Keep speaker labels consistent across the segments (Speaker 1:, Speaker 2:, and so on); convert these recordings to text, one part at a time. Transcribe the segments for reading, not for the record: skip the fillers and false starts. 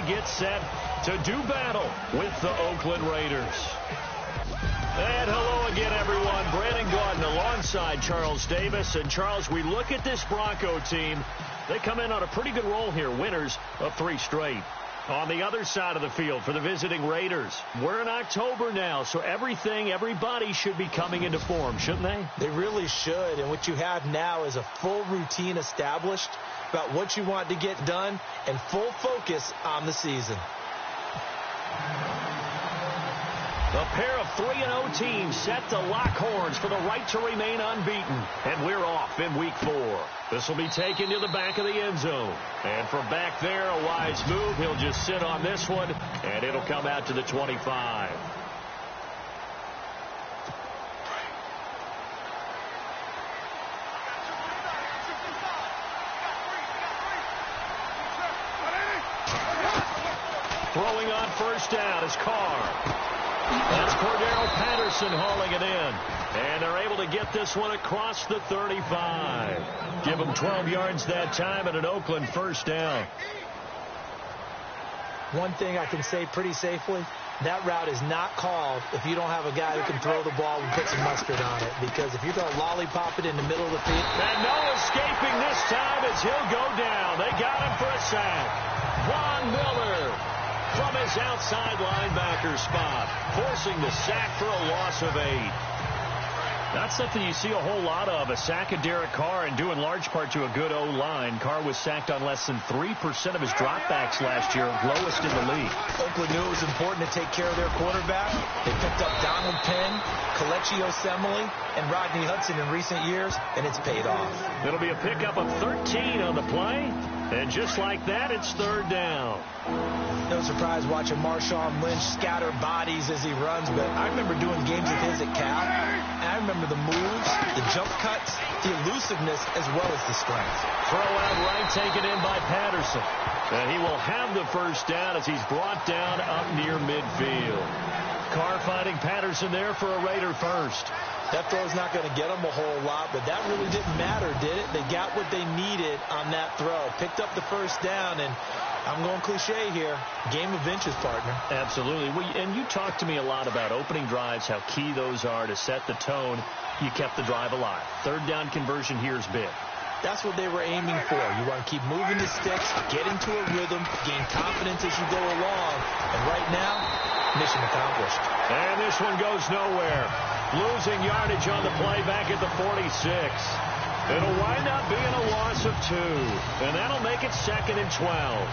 Speaker 1: get set to do battle with the Oakland Raiders. And hello again, everyone. Brandon Gordon alongside Charles Davis. And, Charles, we look at this Bronco team. They come in on a pretty good roll here, winners of 3 straight. On the other side of the field for the visiting Raiders, we're in October now, so everybody should be coming into form, shouldn't they?
Speaker 2: They really should, and what you have now is a full routine established about what you want to get done and full focus on the season.
Speaker 1: A pair of 3-0 teams set to lock horns for the right to remain unbeaten. And we're off in week 4. This will be taken to the back of the end zone. And from back there, a wise move. He'll just sit on this one, and it'll come out to the 25. Throwing on first down is Carr. That's Cordero Patterson hauling it in. And they're able to get this one across the 35. Give them 12 yards that time and an Oakland first down.
Speaker 2: One thing I can say pretty safely, that route is not called if you don't have a guy who can throw the ball and put some mustard on it. Because if you're going to lollipop it in the middle of the field.
Speaker 1: And no escaping this time as he'll go down. They got him for a sack. Von Miller from his outside linebacker spot, forcing the sack for a loss of 8. Not something you see a whole lot of, a sack of Derek Carr, and due in large part to a good O-line. Carr was sacked on less than 3% of his dropbacks last year, lowest in the league.
Speaker 2: Oakland knew it was important to take care of their quarterback. They picked up Donald Penn, Kelechi Osemele, and Rodney Hudson in recent years, and it's paid off.
Speaker 1: It'll be a pickup of 13 on the play, and just like that, it's third down.
Speaker 2: No surprise watching Marshawn Lynch scatter bodies as he runs, but I remember doing games of his at Cal, and I remember the moves, the jump cuts, the elusiveness, as well as the strength.
Speaker 1: Throw out right, taken in by Patterson. And he will have the first down as he's brought down up near midfield. Carr finding Patterson there for a Raider first.
Speaker 2: That throw's not going to get them a whole lot, but that really didn't matter, did it? They got what they needed on that throw. Picked up the first down, and I'm going cliche here. Game of inches, partner.
Speaker 1: Absolutely. Well, and you talked to me a lot about opening drives, how key those are to set the tone. You kept the drive alive. Third down conversion here is big.
Speaker 2: That's what they were aiming for. You want to keep moving the sticks, get into a rhythm, gain confidence as you go along. And right now, mission accomplished.
Speaker 1: And this one goes nowhere. Losing yardage on the play back at the 46. It'll wind up being a loss of 2. And that'll make it 2nd and 12.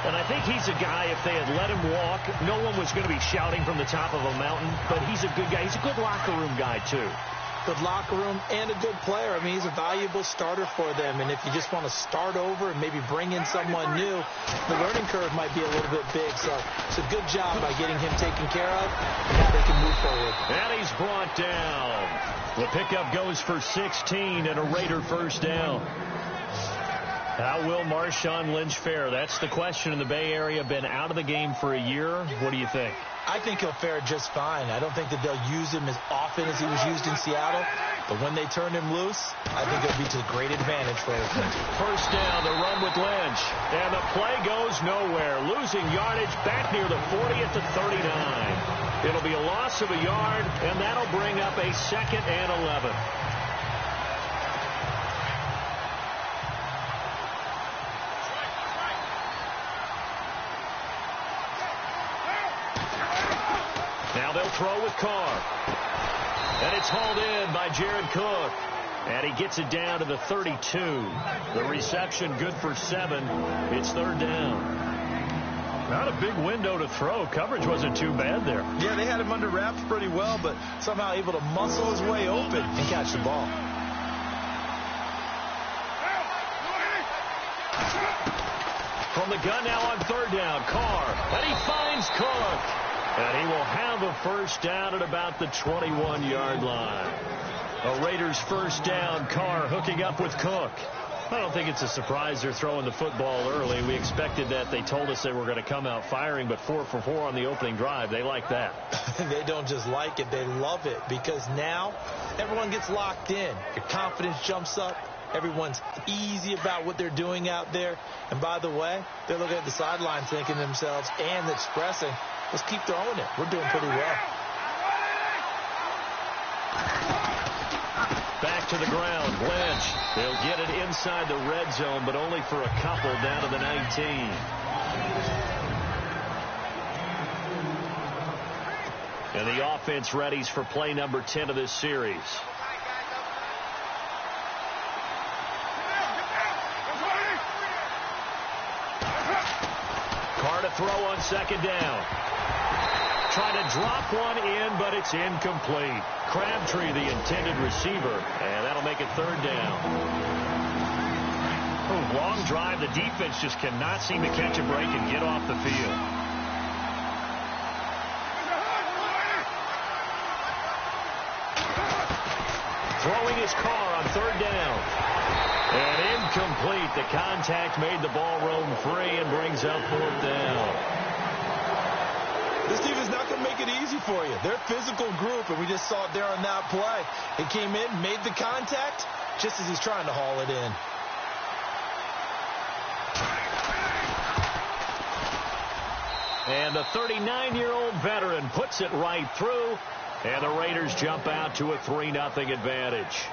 Speaker 1: And I think he's a guy, if they had let him walk, no one was going to be shouting from the top of a mountain. But he's a good guy. He's a good locker room guy, too.
Speaker 2: Good locker room and a good player. I mean, he's a valuable starter for them. And if you just want to start over and maybe bring in someone new, the learning curve might be a little bit big. So it's a good job by getting him taken care of, and now they can move forward.
Speaker 1: And he's brought down. The pickup goes for 16 and a Raider first down. How will Marshawn Lynch fare? That's the question in the Bay Area. Been out of the game for a year. What do you think?
Speaker 2: I think he'll fare just fine. I don't think that they'll use him as often as he was used in Seattle. But when they turn him loose, I think it'll be to great advantage for Oakland.
Speaker 1: First down, the run with Lynch. And the play goes nowhere. Losing yardage back near the 40 at the 39. It'll be a loss of a yard, and that'll bring up a 2nd and 11. Now they'll throw with Carr. And it's hauled in by Jared Cook. And he gets it down to the 32. The reception good for 7. It's third down. Not a big window to throw. Coverage wasn't too bad there.
Speaker 2: Yeah, they had him under wraps pretty well, but somehow able to muscle his way open and catch the ball.
Speaker 1: From the gun now on third down, Carr. And he finds Cook. And he will have a first down at about the 21-yard line. A Raiders first down. Carr hooking up with Cook. I don't think it's a surprise they're throwing the football early. We expected that. They told us they were going to come out firing, but 4 for 4 on the opening drive. They like that.
Speaker 2: They don't just like it. They love it because now everyone gets locked in. Your confidence jumps up. Everyone's easy about what they're doing out there. And by the way, they're looking at the sideline thinking to themselves and expressing, let's keep throwing it. We're doing pretty well.
Speaker 1: Back to the ground. Lynch. They'll get it inside the red zone, but only for a couple down to the 19. And the offense readies for play number 10 of this series. Carr to throw on second down. Trying to drop one in, but it's incomplete. Crabtree, the intended receiver, and that'll make it third down. Oh, long drive. The defense just cannot seem to catch a break and get off the field. Throwing his Carr on third down. And incomplete. The contact made the ball roam free and brings up fourth down.
Speaker 2: This team is not going to make it easy for you. They're a physical group, and we just saw it there on that play. He came in, made the contact, just as he's trying to haul it in.
Speaker 1: And the 39-year-old veteran puts it right through, and the Raiders jump out to a 3-0 advantage.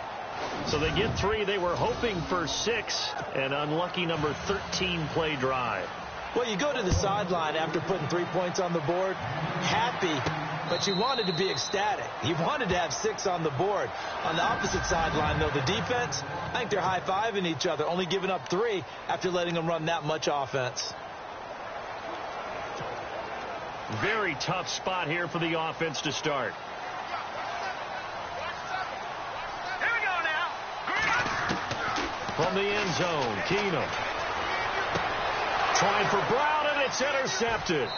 Speaker 1: So they get 3. They were hoping for 6, an unlucky number 13 play drive.
Speaker 2: Well, you go to the sideline after putting 3 points on the board, happy, but you wanted to be ecstatic. You wanted to have 6 on the board. On the opposite sideline, though, the defense, I think they're high-fiving each other, only giving up 3 after letting them run that much offense.
Speaker 1: Very tough spot here for the offense to start.
Speaker 3: Here we go now.
Speaker 1: From the end zone, Keenum. Trying for Brown, and it's intercepted.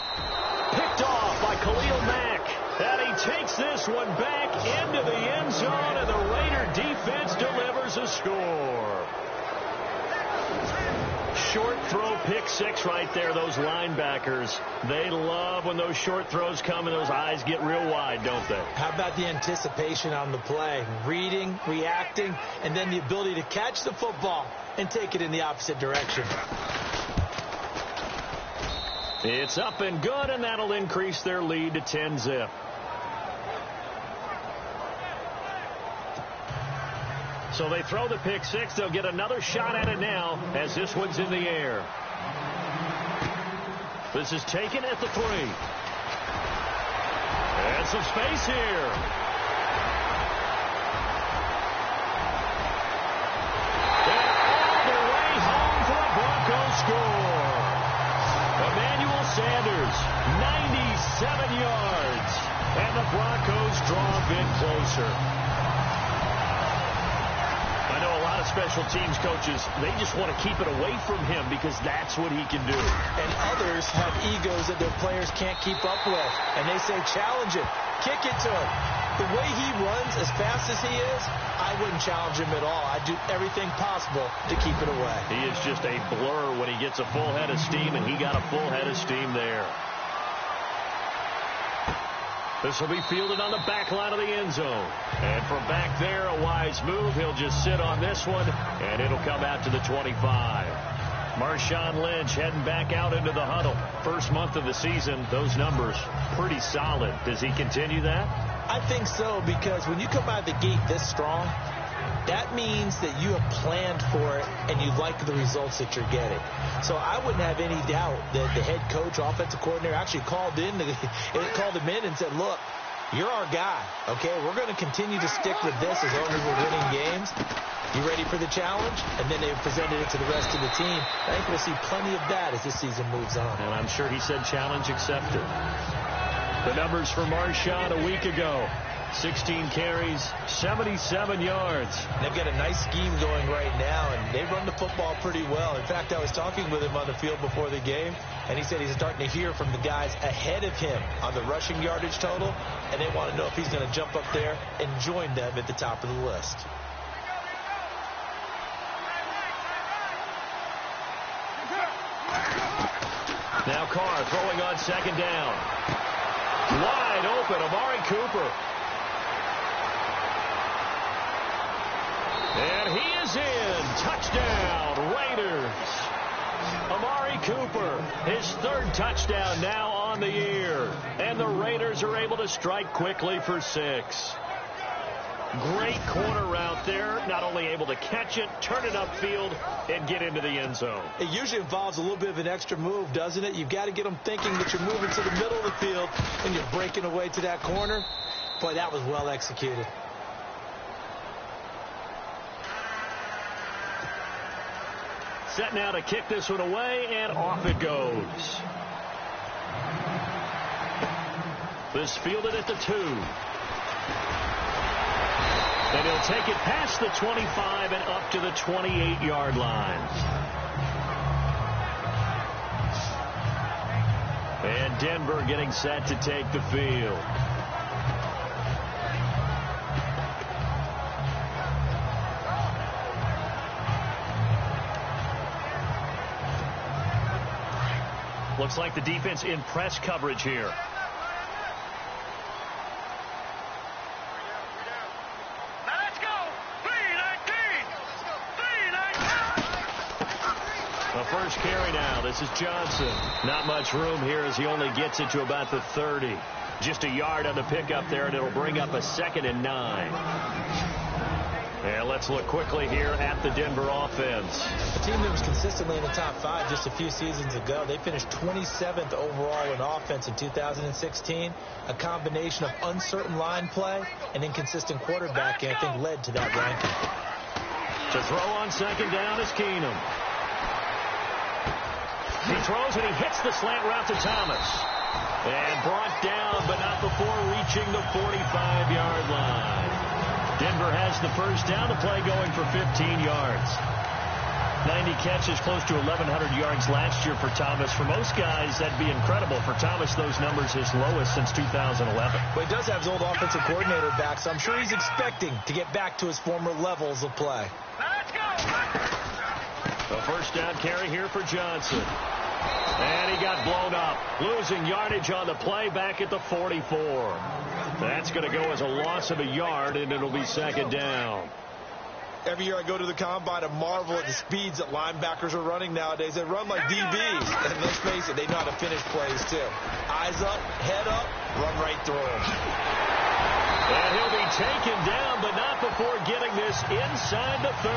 Speaker 1: Picked off by Khalil Mack. And he takes this one back into the end zone, and the Raider defense delivers a score. Short throw, pick 6 right there. Those linebackers, they love when those short throws come and those eyes get real wide, don't they?
Speaker 2: How about the anticipation on the play? Reading, reacting, and then the ability to catch the football and take it in the opposite direction.
Speaker 1: It's up and good, and that'll increase their lead to 10-zip. So they throw the pick 6. They'll get another shot at it now as this one's in the air. This is taken at the 3. And some space here. And all the way home for a Broncos score. Sanders, 97 yards, and the Broncos draw a bit closer. I know a lot of special teams coaches, they just want to keep it away from him because that's what he can do.
Speaker 2: And others have egos that their players can't keep up with, and they say challenge him, kick it to him. The way he runs as fast as he is, I wouldn't challenge him at all. I'd do everything possible to keep it away.
Speaker 1: He is just a blur when he gets a full head of steam, and he got a full head of steam there. This will be fielded on the back line of the end zone. And from back there, a wise move. He'll just sit on this one, and it'll come out to the 25. Marshawn Lynch heading back out into the huddle. First month of the season, those numbers pretty solid. Does he continue that?
Speaker 2: I think so, because when you come out of the gate this strong, that means that you have planned for it and you like the results that you're getting. So I wouldn't have any doubt that the head coach, offensive coordinator, actually called him in and said, look, you're our guy, okay? We're going to continue to stick with this as long as we're winning games. You ready for the challenge? And then they presented it to the rest of the team. I think we'll see plenty of that as this season moves on.
Speaker 1: And I'm sure he said challenge accepted. The numbers for Marshawn a week ago. 16 carries, 77 yards.
Speaker 2: They've got a nice scheme going right now, and they run the football pretty well. In fact, I was talking with him on the field before the game, and he said he's starting to hear from the guys ahead of him on the rushing yardage total, and they want to know if he's going to jump up there and join them at the top of the list.
Speaker 1: Now Carr throwing on second down. Wide open, Amari Cooper. And he is in. Touchdown, Raiders. Amari Cooper, his third touchdown now on the year. And the Raiders are able to strike quickly for 6. Great corner route there. Not only able to catch it, turn it upfield, and get into the end zone.
Speaker 2: It usually involves a little bit of an extra move, doesn't it? You've got to get them thinking that you're moving to the middle of the field and you're breaking away to that corner. Boy, that was well executed.
Speaker 1: Set now to kick this one away, and off it goes. This fielded at the 2. And he'll take it past the 25 and up to the 28-yard line. And Denver getting set to take the field. Looks like the defense in press coverage here.
Speaker 3: Now let's go. 3-19. 3-19.
Speaker 1: The first carry now. This is Johnson. Not much room here as he only gets it to about the 30. Just a yard on the pickup there, and it'll bring up a 2nd and 9. And let's look quickly here at the Denver offense.
Speaker 2: A team that was consistently in the top 5 just a few seasons ago. They finished 27th overall in offense in 2016. A combination of uncertain line play and inconsistent quarterbacking, I think, led to that ranking.
Speaker 1: To throw on 2nd down is Keenum. He throws and he hits the slant route to Thomas. And brought down, but not before reaching the 45-yard line. Denver has the first down, the play going for 15 yards. 90 catches, close to 1,100 yards last year for Thomas. For most guys, that'd be incredible. For Thomas, those numbers his lowest since 2011.
Speaker 2: But he does have his old offensive coordinator back, so I'm sure he's expecting to get back to his former levels of play.
Speaker 3: Let's go.
Speaker 1: The first down carry here for Johnson. And he got blown up, losing yardage on the play back at the 44. That's going to go as a loss of a yard, and it'll be 2nd down.
Speaker 2: Every year I go to the combine and marvel at the speeds that linebackers are running nowadays. They run like DBs. And let's face it, they know how to finish plays, too. Eyes up, head up, run right through them.
Speaker 1: And he'll be taken down, but not before getting this inside the 30.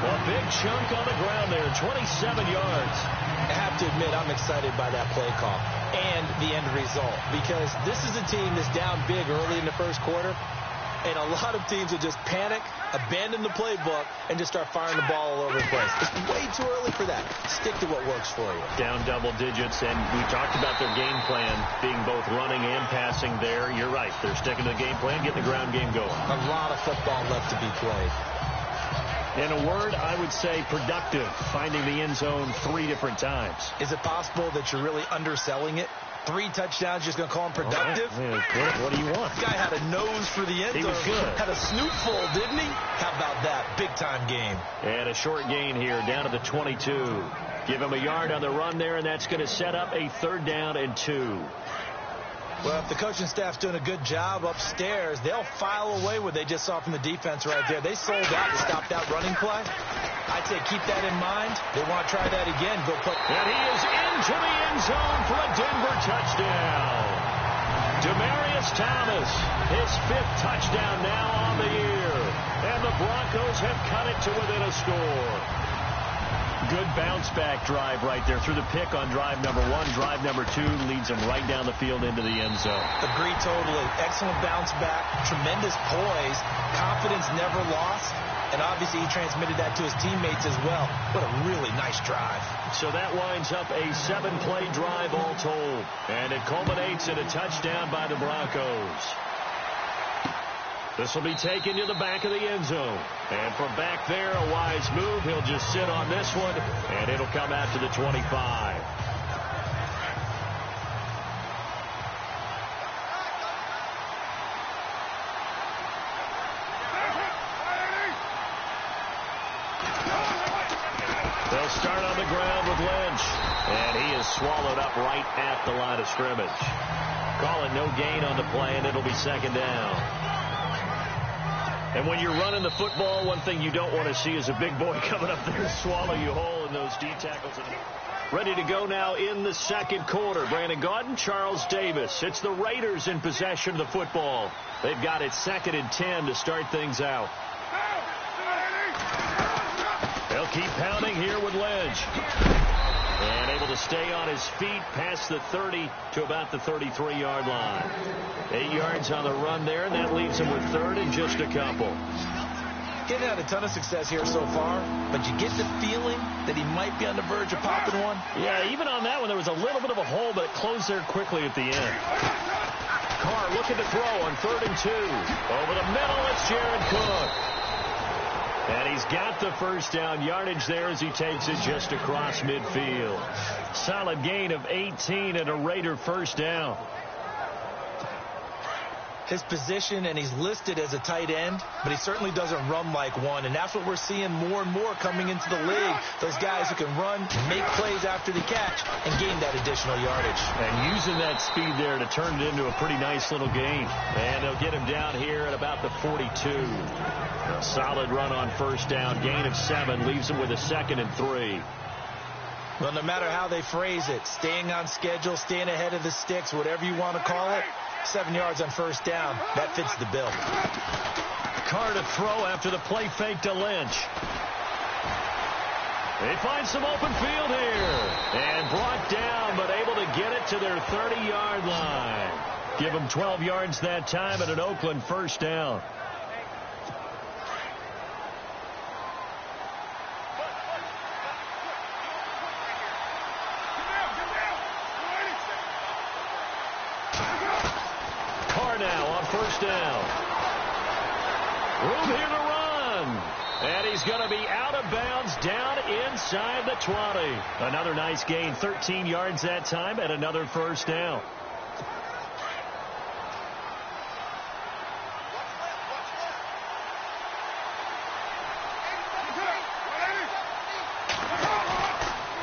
Speaker 1: A big chunk on the ground there, 27 yards.
Speaker 2: I have to admit, I'm excited by that play call and the end result, because this is a team that's down big early in the first quarter, and a lot of teams will just panic, abandon the playbook, and just start firing the ball all over the place. It's way too early for that. Stick to what works for you.
Speaker 1: Down double digits, and we talked about their game plan being both running and passing there. You're right. They're sticking to the game plan, getting the ground game going.
Speaker 2: A lot of football left to be played.
Speaker 1: In a word, I would say productive, finding the end zone 3 different times.
Speaker 2: Is it possible that you're really underselling it? 3 touchdowns, just going to call him productive?
Speaker 1: What do you want?
Speaker 2: This guy had a nose for the end zone.
Speaker 1: He was good.
Speaker 2: Had a snoot full, didn't he? How about that? Big-time game.
Speaker 1: And a short gain here down to the 22. Give him a yard on the run there, and that's going to set up a 3rd down and 2.
Speaker 2: Well, if the coaching staff's doing a good job upstairs, they'll file away what they just saw from the defense right there. They sold out to stop that running play. I'd say keep that in mind. They want to try that again. Go put.
Speaker 1: And he is into the end zone for a Denver touchdown. Demaryius Thomas, his 5th touchdown now on the year. And the Broncos have cut it to within a score. Good bounce-back drive right there through the pick on drive number 1. Drive number 2 leads him right down the field into the end zone.
Speaker 2: Agree totally. Excellent bounce-back, tremendous poise, confidence never lost, and obviously he transmitted that to his teammates as well. What a really nice drive.
Speaker 1: So that winds up a 7-play drive all told, and it culminates in a touchdown by the Broncos. This will be taken to the back of the end zone. And from back there, a wise move. He'll just sit on this one, and it'll come out to the 25. They'll start on the ground with Lynch. And he is swallowed up right at the line of scrimmage. Call it no gain on the play, and it'll be 2nd down. And when you're running the football, one thing you don't want to see is a big boy coming up there and swallow you whole in those D tackles. Ready to go now in the second quarter. Brandon Gaudin, Charles Davis. It's the Raiders in possession of the football. They've got it 2nd and 10 to start things out. They'll keep pounding here with Lynch. And able to stay on his feet past the 30 to about the 33-yard line. 8 yards on the run there, and that leaves him with 3rd and just a couple.
Speaker 2: Getting had a ton of success here so far, but you get the feeling that he might be on the verge of popping one.
Speaker 1: Yeah, even on that one, there was a little bit of a hole, but it closed there quickly at the end. Carr looking to throw on 3rd and 2. Over the middle, it's Jared Cook. And he's got the first down yardage there as he takes it just across midfield. Solid gain of 18 and a Raider first down.
Speaker 2: His position, and he's listed as a tight end, but he certainly doesn't run like one, and that's what we're seeing more and more coming into the league. Those guys who can run, make plays after the catch, and gain that additional yardage.
Speaker 1: And using that speed there to turn it into a pretty nice little gain. And they'll get him down here at about the 42. A solid run on first down, gain of 7, leaves him with a 2nd and 3.
Speaker 2: Well, no matter how they phrase it, staying on schedule, staying ahead of the sticks, whatever you want to call it, 7 yards on first down. That fits the bill.
Speaker 1: Carr to throw after the play fake to Lynch. They find some open field here. And brought down, but able to get it to their 30-yard line. Give them 12 yards that time at an Oakland first down. Now on first down. Room here to run. And he's going to be out of bounds down inside the 20. Another nice gain, 13 yards that time, and another first down.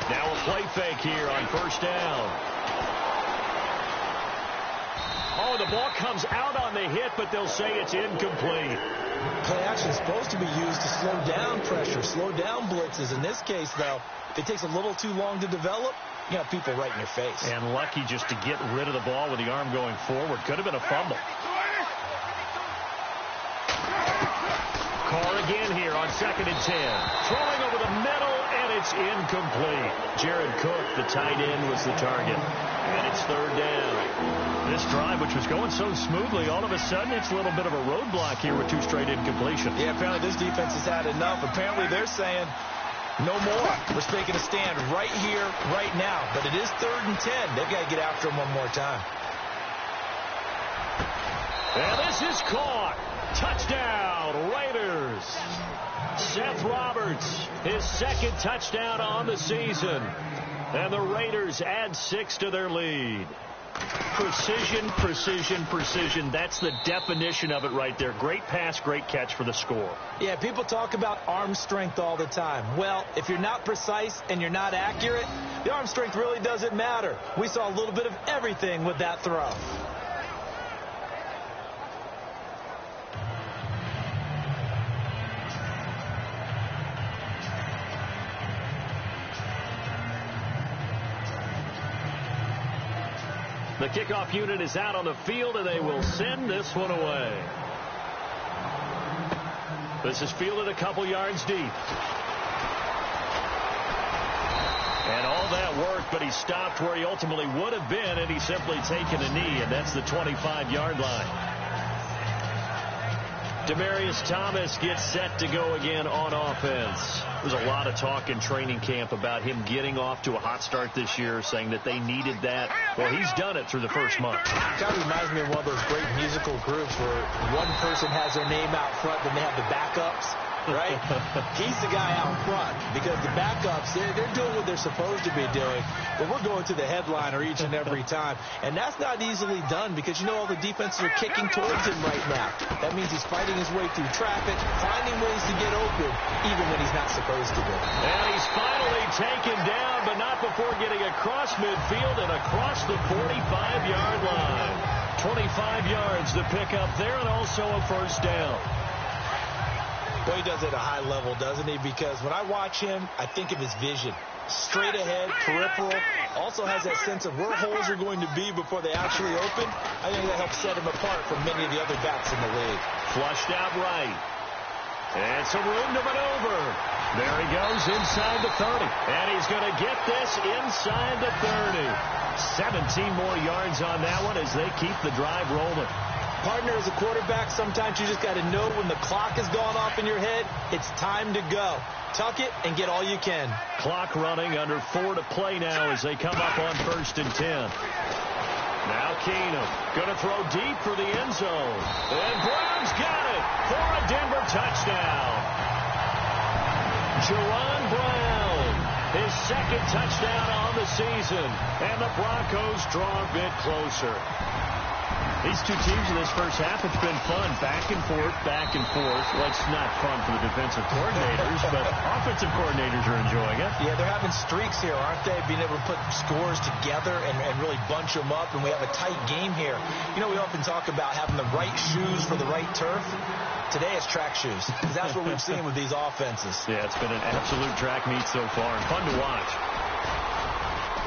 Speaker 1: Now a play fake here on first down. Oh, the ball comes out on the hit, but they'll say it's incomplete.
Speaker 2: Play action is supposed to be used to slow down pressure, slow down blitzes. In this case, though, if it takes a little too long to develop, you got people right in your face.
Speaker 1: And lucky just to get rid of the ball with the arm going forward. Could have been a fumble. Carr again here on 2nd and 10. Throwing over the middle, and it's incomplete. Jared Cook, the tight end, was the target. And it's 3rd down. This drive, which was going so smoothly, all of a sudden it's a little bit of a roadblock here with 2 straight incompletions.
Speaker 2: Yeah, apparently this defense has had enough. Apparently they're saying, no more. We're making a stand right here, right now. But it is 3rd and 10. They've got to get after him one more time.
Speaker 1: And this is caught. Touchdown, Raiders. Seth Roberts, his 2nd touchdown on the season. And the Raiders add 6 to their lead. Precision, precision, precision. That's the definition of it right there. Great pass, great catch for the score.
Speaker 2: Yeah, people talk about arm strength all the time. Well, if you're not precise and you're not accurate, the arm strength really doesn't matter. We saw a little bit of everything with that throw.
Speaker 1: The kickoff unit is out on the field, and they will send this one away. This is fielded a couple yards deep. And all that worked, but he stopped where he ultimately would have been, and he's simply taken a knee, and that's the 25-yard line. Demaryius Thomas gets set to go again on offense. There's a lot of talk in training camp about him getting off to a hot start this year, saying that they needed that. Well, he's done it through the first month.
Speaker 2: Kind of reminds me of one of those great musical groups where one person has their name out front, then they have the backups, right? He's the guy out front because the backups, they're doing what they're supposed to be doing, but we're going to the headliner each and every time. And that's not easily done because, you know, all the defenses are kicking towards him right now. That means he's fighting his way through traffic, finding ways to get open, even when he's not supposed to be.
Speaker 1: And he's finally taken down, but not before getting across midfield and across the 45-yard line. 25 yards to pick up there, and also a first down.
Speaker 2: Boy, he does it at a high level, doesn't he? Because when I watch him, I think of his vision. Straight ahead, peripheral, also has that sense of where holes are going to be before they actually open. I think that helps set him apart from many of the other backs in the league.
Speaker 1: Flushed out right. And some room to maneuver. There he goes inside the 30. And he's going to get this inside the 30. 17 more yards on that one as they keep the drive rolling.
Speaker 2: Partner, as a quarterback, sometimes you just got to know when the clock has gone off in your head, it's time to go. Tuck it and get all you can.
Speaker 1: Clock running, under 4 to play now as they come up on 1st and 10. Now Keenum going to throw deep for the end zone. And Brown's got it for a Denver touchdown. Jaron Brown, his second touchdown on the season. And the Broncos draw a bit closer. These two teams in this first half, it's been fun. Back and forth, back and forth. Well, it's not fun for the defensive coordinators, but offensive coordinators are enjoying it.
Speaker 2: Yeah, they're having streaks here, aren't they? Being able to put scores together and really bunch them up, and we have a tight game here. You know, we often talk about having the right shoes for the right turf. Today it's track shoes, because that's what we've seen with these offenses.
Speaker 1: Yeah, it's been an absolute track meet so far, and fun to watch.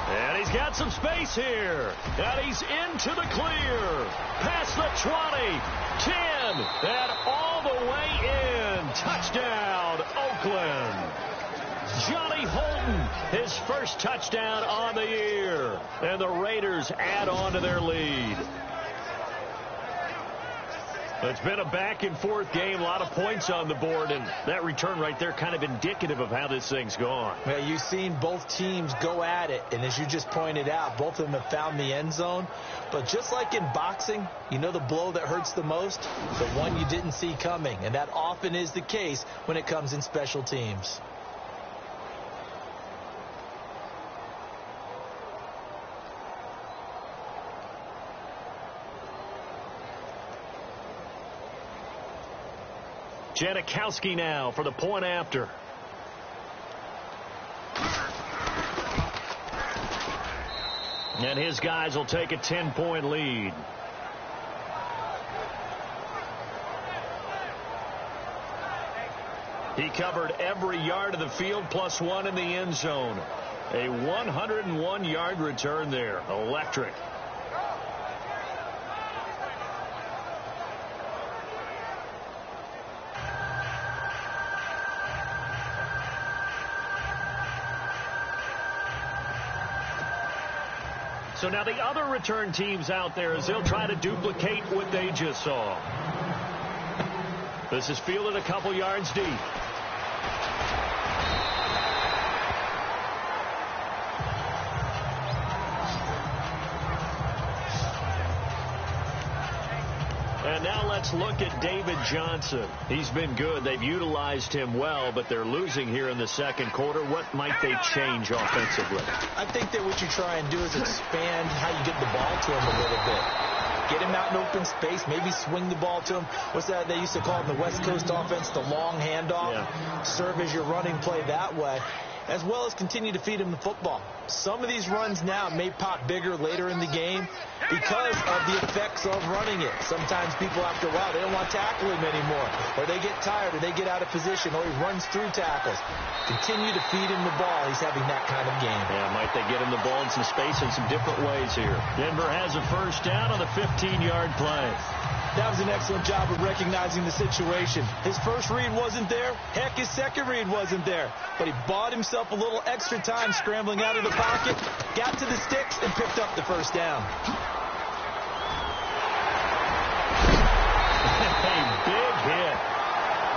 Speaker 1: And he's got some space here. And he's into the clear. Past the 20, 10, and all the way in. Touchdown, Oakland. Johnny Holton, his first touchdown on the year. And the Raiders add on to their lead. It's been a back-and-forth game, a lot of points on the board, and that return right there kind of indicative of how this thing's gone.
Speaker 2: Well, you've seen both teams go at it, and as you just pointed out, both of them have found the end zone. But just like in boxing, you know the blow that hurts the most? The one you didn't see coming, and that often is the case when it comes in special teams.
Speaker 1: Janikowski now for the point after. And his guys will take a 10-point lead. He covered every yard of the field, plus one in the end zone. A 101-yard return there. Electric. So now the other return teams out there as they'll try to duplicate what they just saw. This is fielded a couple yards deep. And now let's look at David Johnson. He's been good. They've utilized him well, but they're losing here in the second quarter. What might they change offensively?
Speaker 2: I think that what you try and do is expand how you get the ball to him a little bit. Get him out in open space, maybe swing the ball to him. What's that they used to call in the West Coast offense, the long handoff? Yeah. Serve as your running play that way, as well as continue to feed him the football. Some of these runs now may pop bigger later in the game because of the effects of running it. Sometimes people, after a while, they don't want to tackle him anymore, or they get tired, or they get out of position, or he runs through tackles. Continue to feed him the ball. He's having that kind of game.
Speaker 1: Yeah, might they get him the ball in some space in some different ways here. Denver has a first down on the 15-yard play.
Speaker 2: That was an excellent job of recognizing the situation. His first read wasn't there. Heck, his second read wasn't there. But he bought himself a little extra time scrambling out of the pocket, got to the sticks, and picked up the first down.
Speaker 1: A big hit.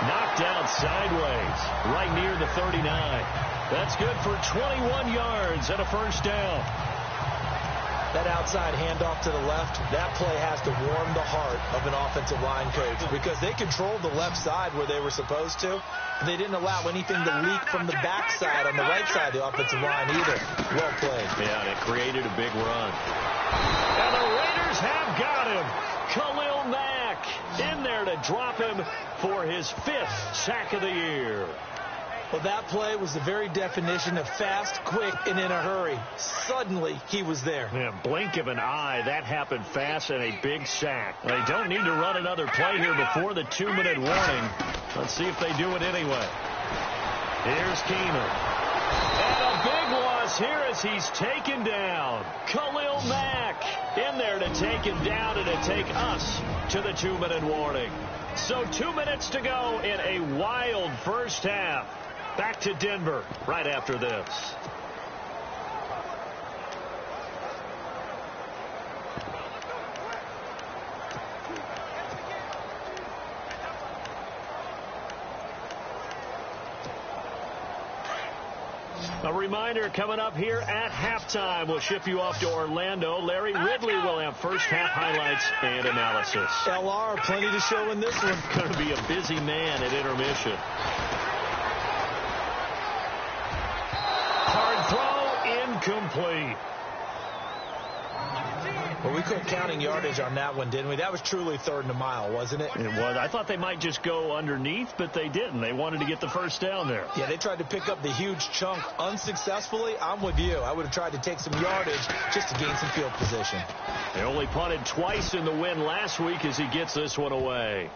Speaker 1: Knocked out sideways, right near the 39. That's good for 21 yards and a first down.
Speaker 2: That outside handoff to the left, that play has to warm the heart of an offensive line coach because they controlled the left side where they were supposed to. And they didn't allow anything to leak from the backside on the right side of the offensive line either. Well played.
Speaker 1: Yeah, and it created a big run. And the Raiders have got him. Khalil Mack in there to drop him for his 5th sack of the year.
Speaker 2: Well, that play was the very definition of fast, quick, and in a hurry. Suddenly, he was there.
Speaker 1: Yeah, blink of an eye. That happened fast and a big sack. They don't need to run another play here before the 2-minute warning. Let's see if they do it anyway. Here's Keener. And a big loss here as he's taken down. Khalil Mack in there to take him down and to take us to the 2-minute warning. So 2 minutes to go in a wild first half. Back to Denver right after this. A reminder coming up here at halftime. We'll ship you off to Orlando. Larry Ridley will have first half highlights and analysis.
Speaker 2: LR, plenty to show in this one.
Speaker 1: Going to be a busy man at intermission. Hard throw, incomplete.
Speaker 2: Well, we quit counting yardage on that one, didn't we? That was truly 3rd and a mile, wasn't it?
Speaker 1: It was. I thought they might just go underneath, but they didn't. They wanted to get the first down there.
Speaker 2: Yeah, they tried to pick up the huge chunk unsuccessfully. I'm with you. I would have tried to take some yardage just to gain some field position.
Speaker 1: They only punted twice in the win last week as he gets this one away.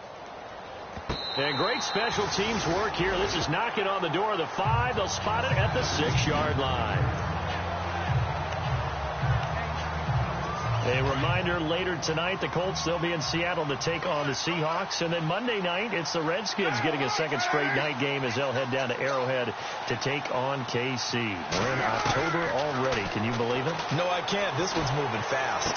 Speaker 1: And great special teams work here. This is knocking on the door of the 5. They'll spot it at the 6-yard line. A reminder, later tonight, the Colts, they'll be in Seattle to take on the Seahawks. And then Monday night, it's the Redskins getting a second straight night game as they'll head down to Arrowhead to take on KC. We're in October already. Can you believe it?
Speaker 2: No, I can't. This one's moving fast.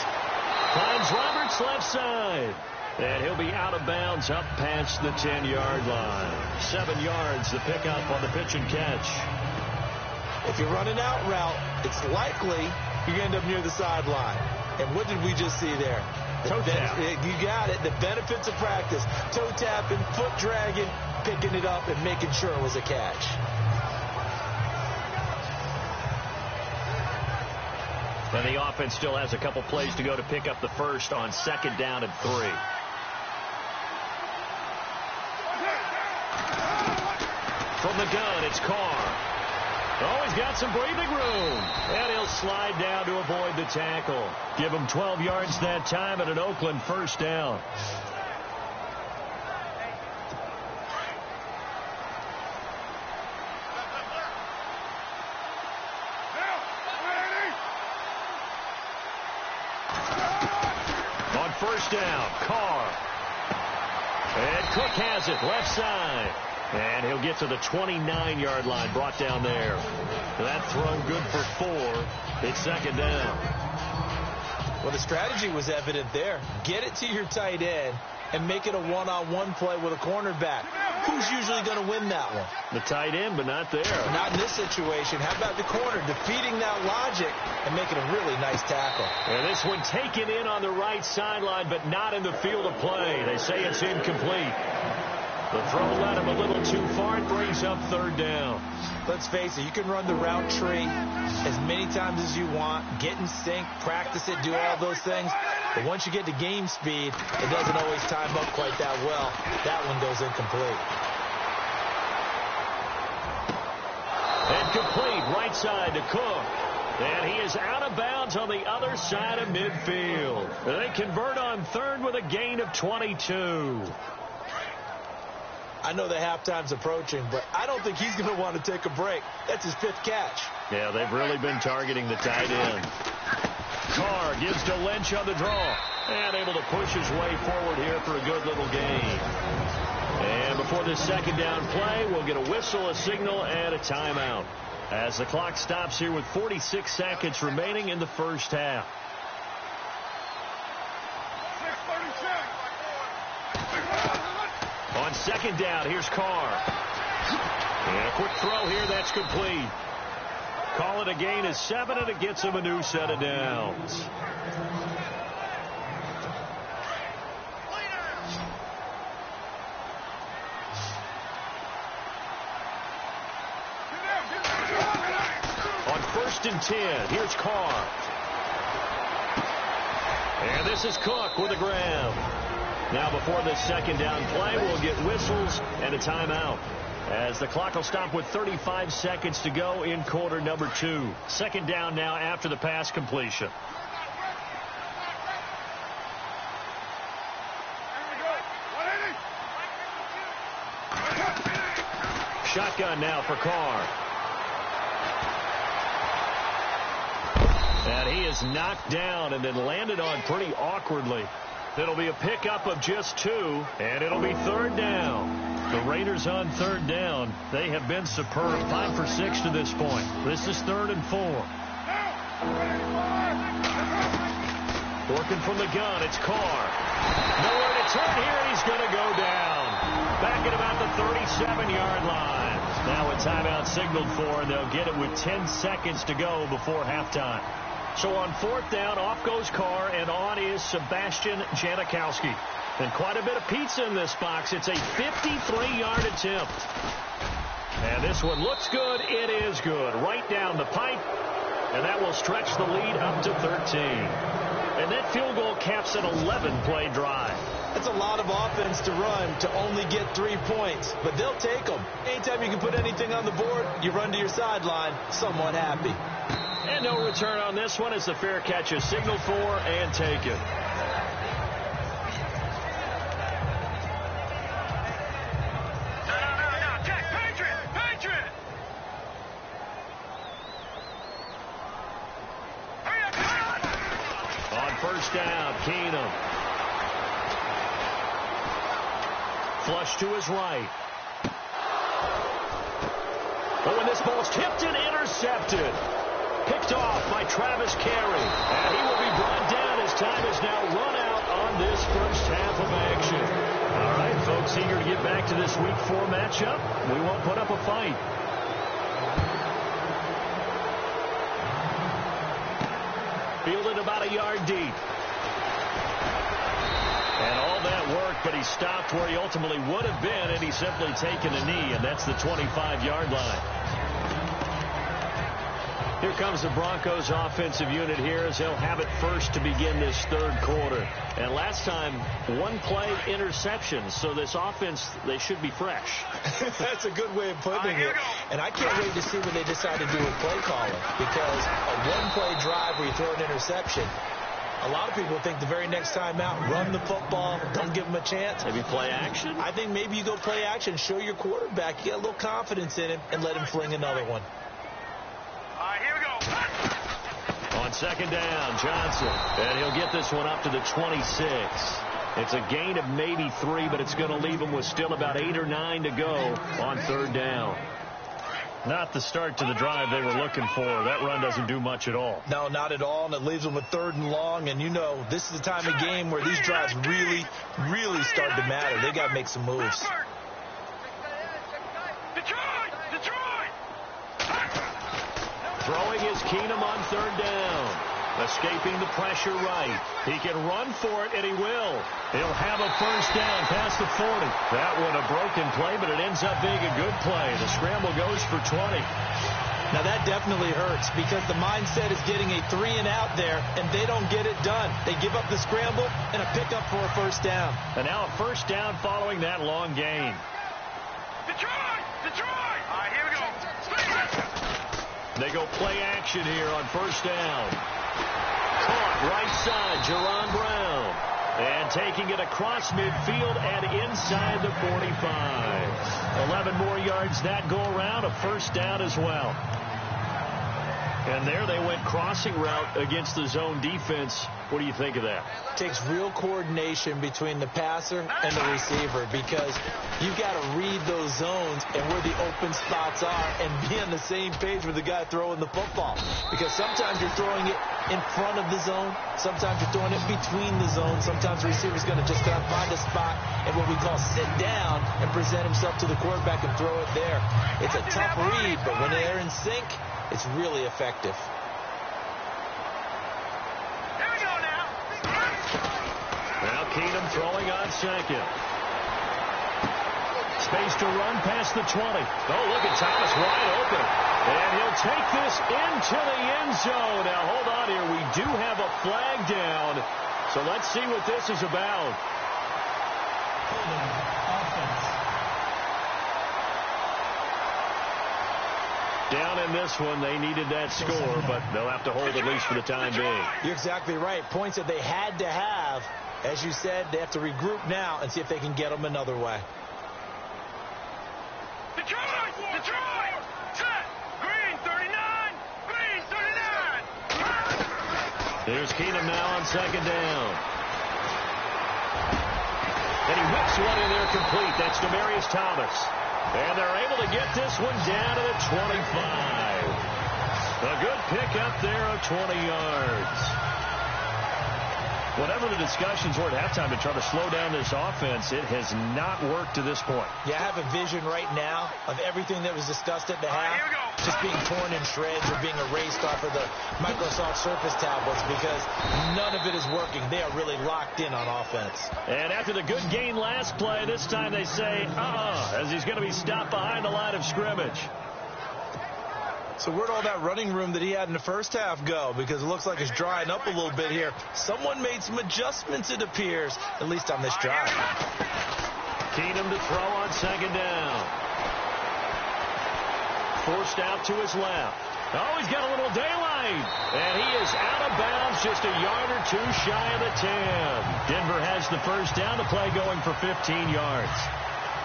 Speaker 1: Finds Roberts left side. And he'll be out of bounds up past the 10-yard line. 7 yards, the pickup on the pitch and catch.
Speaker 2: If you're running out route, it's likely you're going to end up near the sideline. And what did we just see there?
Speaker 1: Toe tap.
Speaker 2: You got it. The benefits of practice. Toe tapping, foot dragging, picking it up, and making sure it was a catch.
Speaker 1: And the offense still has a couple plays to go to pick up the first on 2nd down and 3. From the gun, it's Carr. Oh, he's got some breathing room. And he'll slide down to avoid the tackle. Give him 12 yards that time at an Oakland first down. On first down, Carr. And Cook has it, left side. And he'll get to the 29-yard line, brought down there. That throw good for 4. It's 2nd down.
Speaker 2: Well, the strategy was evident there. Get it to your tight end and make it a one-on-one play with a cornerback. Who's usually going to win that one?
Speaker 1: The tight end, but not there.
Speaker 2: Not in this situation. How about the corner defeating that logic and making a really nice tackle?
Speaker 1: And this one taken in on the right sideline, but not in the field of play. They say it's incomplete. The throw led him a little too far. It brings up 3rd down.
Speaker 2: Let's face it, you can run the route tree as many times as you want, get in sync, practice it, do all those things. But once you get to game speed, it doesn't always time up quite that well. That one goes incomplete.
Speaker 1: Incomplete, right side to Cook. And he is out of bounds on the other side of midfield. They convert on 3rd with a gain of 22.
Speaker 2: I know the halftime's approaching, but I don't think he's going to want to take a break. That's his 5th catch.
Speaker 1: Yeah, they've really been targeting the tight end. Carr gives to Lynch on the draw. And able to push his way forward here for a good little gain. And before this 2nd down play, we'll get a whistle, a signal, and a timeout. As the clock stops here with 46 seconds remaining in the first half. On 2nd down, here's Carr. And a quick throw here, that's complete. Call it a gain of 7, and it gets him a new set of downs. On 1st and 10, here's Carr. And this is Cook with a grab. Now before this 2nd down play, we'll get whistles and a timeout. as the clock will stop with 35 seconds to go in quarter number 2. Second down now after the pass completion. Shotgun now for Carr. And he is knocked down and then landed on pretty awkwardly. It'll be a pickup of just 2, and it'll be third down. The Raiders on third down. They have been superb, 5 for 6 to this point. This is 3rd and 4. Working from the gun, it's Carr. Nowhere to turn here, and he's going to go down. Back at about the 37-yard line. Now a timeout signaled for, and they'll get it with 10 seconds to go before halftime. So on 4th down, off goes Carr, and on is Sebastian Janikowski. And quite a bit of pizza in this box. It's a 53-yard attempt. And this one looks good. It is good. Right down the pipe. And that will stretch the lead up to 13. And that field goal caps an 11-play drive.
Speaker 2: That's a lot of offense to run to only get 3 points. But they'll take them. Anytime you can put anything on the board, you run to your sideline, somewhat happy.
Speaker 1: And no return on this one as the fair catch is signaled for and taken. First down, Keenum. Flush to his right. Oh, and this ball's tipped and intercepted. Picked off by Travis Carey. And he will be brought down as time is now run out on this first half of action. All right, folks, eager to get back to this Week 4 matchup. We won't put up a fight. Fielded about a yard deep. And all that work, but he stopped where he ultimately would have been, and he's simply taken a knee, and that's the 25-yard line. Here comes the Broncos offensive unit here as they'll have it first to begin this third quarter. And last time, 1-play interception, so this offense, they should be fresh.
Speaker 2: That's a good way of putting it. And I can't wait to see what they decide to do with play calling, because a 1-play drive where you throw an interception, a lot of people think the very next time out, run the football, don't give them a chance.
Speaker 1: Maybe play action?
Speaker 2: I think maybe you go play action, show your quarterback, you got a little confidence in him, and let him fling another one.
Speaker 3: Here we go.
Speaker 1: On second down, Johnson. And he'll get this one up to the 26. It's a gain of maybe 3, but it's going to leave him with still about 8 or 9 to go on third down. Not the start to the drive they were looking for. That run doesn't do much at all.
Speaker 2: No, not at all, and it leaves them with 3rd and long. And, you know, this is the time of game where these drives really, really start to matter. They got to make some moves.
Speaker 1: Throwing is Keenum on third down. Escaping the pressure right. He can run for it, and he will. He'll have a first down past the 40. That one a broken play, but it ends up being a good play. The scramble goes for 20.
Speaker 2: Now, that definitely hurts because the mindset is getting a 3-and-out there, and they don't get it done. They give up the scramble and a pickup for a first down.
Speaker 1: And now a first down following that long gain.
Speaker 3: Detroit! Here we go.
Speaker 1: They go play action here on first down. Caught right side, Jerron Brown. And taking it across midfield and inside the 45. 11 more yards that go around, a first down as well. And there they went crossing route against the zone defense. What do you think of that?
Speaker 2: Takes real coordination between the passer and the receiver because you've got to read those zones and where the open spots are and be on the same page with the guy throwing the football. Because sometimes you're throwing it in front of the zone. Sometimes you're throwing it between the zones. Sometimes the receiver's going to just find a spot and what we call sit down and present himself to the quarterback and throw it there. It's a tough read, but when they're in sync, it's really effective.
Speaker 3: Here we go now.
Speaker 1: Now Keenum throwing on second. Space to run past the 20. Oh, look at Thomas wide open. And he'll take this into the end zone. Now, hold on here. We do have a flag down. So let's see what this is about. run in this one. They needed that score, but they'll have to hold at least for the time being.
Speaker 2: You're exactly right. Points that they had to have. As you said, they have to regroup now and see if they can get them another way.
Speaker 3: Detroit! Detroit! Set! Green 39! Green 39!
Speaker 1: Here's Keenum now on second down. And he whips one in there complete. That's Demaryius Thomas. And they're able to get this one down to the 25. A good pickup there of 20 yards. Whatever the discussions were at halftime to try to slow down this offense, it has not worked to this point.
Speaker 2: Yeah, I have a vision right now of everything that was discussed at the half just being torn in shreds or being erased off of the Microsoft Surface tablets because none of it is working. They are really locked in on offense.
Speaker 1: And after the good gain last play, this time they say, as he's going to be stopped behind the line of scrimmage.
Speaker 2: So where'd all that running room that he had in the first half go? Because it looks like it's drying up a little bit here. Someone made some adjustments, it appears, at least on this drive.
Speaker 1: Keenum to throw on second down. Forced out to his left. Oh, he's got a little daylight. And he is out of bounds, just a yard or two shy of the 10. Denver has the first down. The play going for 15 yards.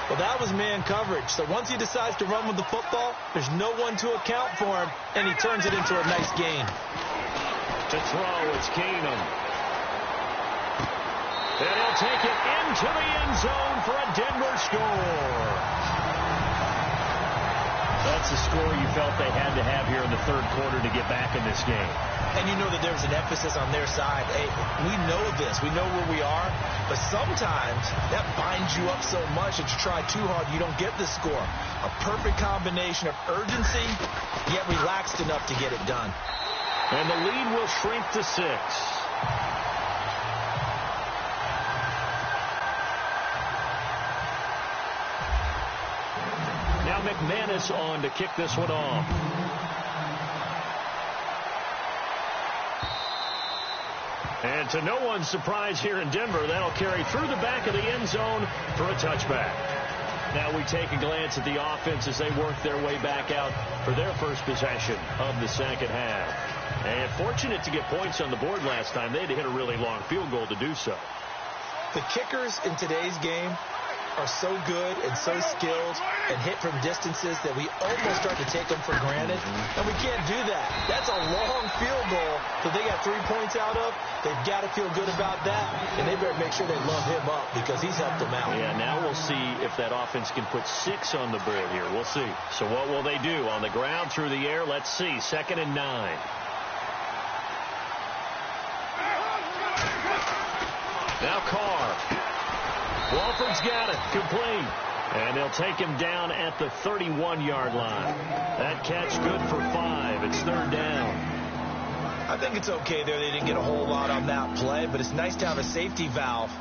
Speaker 2: Well, that was man coverage. So once he decides to run with the football, there's no one to account for him, and he turns it into a nice gain.
Speaker 1: To throw, it's Keenum. And he'll take it into the end zone for a Denver score. That's the score you felt they had to have here in the third quarter to get back in this game.
Speaker 2: And you know that there was an emphasis on their side. Hey, we know this. We know where we are. But sometimes that binds you up so much that you try too hard, you don't get the score. A perfect combination of urgency, yet relaxed enough to get it done.
Speaker 1: And the lead will shrink to 6. Now McManus on to kick this one off. And to no one's surprise here in Denver, that'll carry through the back of the end zone for a touchback. Now we take a glance at the offense as they work their way back out for their first possession of the second half. And fortunate to get points on the board last time. They had to hit a really long field goal to do so.
Speaker 2: The kickers in today's game are so good and so skilled and hit from distances that we almost start to take them for granted, and we can't do that. That's a long field goal that they got 3 points out of. They've got to feel good about that, and they better make sure they love him up because he's helped them out.
Speaker 1: Yeah, now we'll see if that offense can put 6 on the board here. We'll see. So what will they do? On the ground, through the air? Let's see. 2nd and 9. Now Carr. Walford's got it. Complete. And they'll take him down at the 31-yard line. That catch good for 5. It's 3rd down.
Speaker 2: I think it's okay there. They didn't get a whole lot on that play, but it's nice to have a safety valve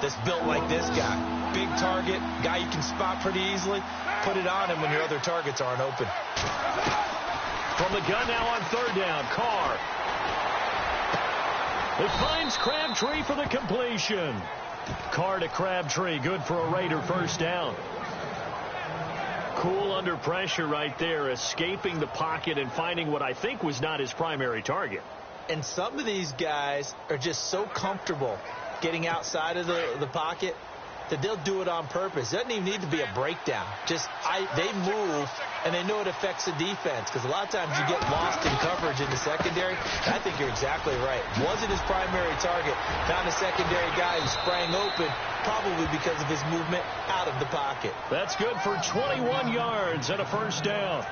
Speaker 2: that's built like this guy. Big target, guy you can spot pretty easily. Put it on him when your other targets aren't open.
Speaker 1: From the gun now on 3rd down. Carr. It finds Crabtree for the completion. Carr to Crabtree, good for a Raider first down. Cool under pressure right there, escaping the pocket and finding what I think was not his primary target.
Speaker 2: And some of these guys are just so comfortable getting outside of the pocket that they'll do it on purpose. It doesn't even need to be a breakdown. They move, and they know it affects the defense because a lot of times you get lost in coverage in the secondary. And I think you're exactly right. Wasn't his primary target. Found a secondary guy who sprang open, probably because of his movement out of the pocket.
Speaker 1: That's good for 21 yards and a first down.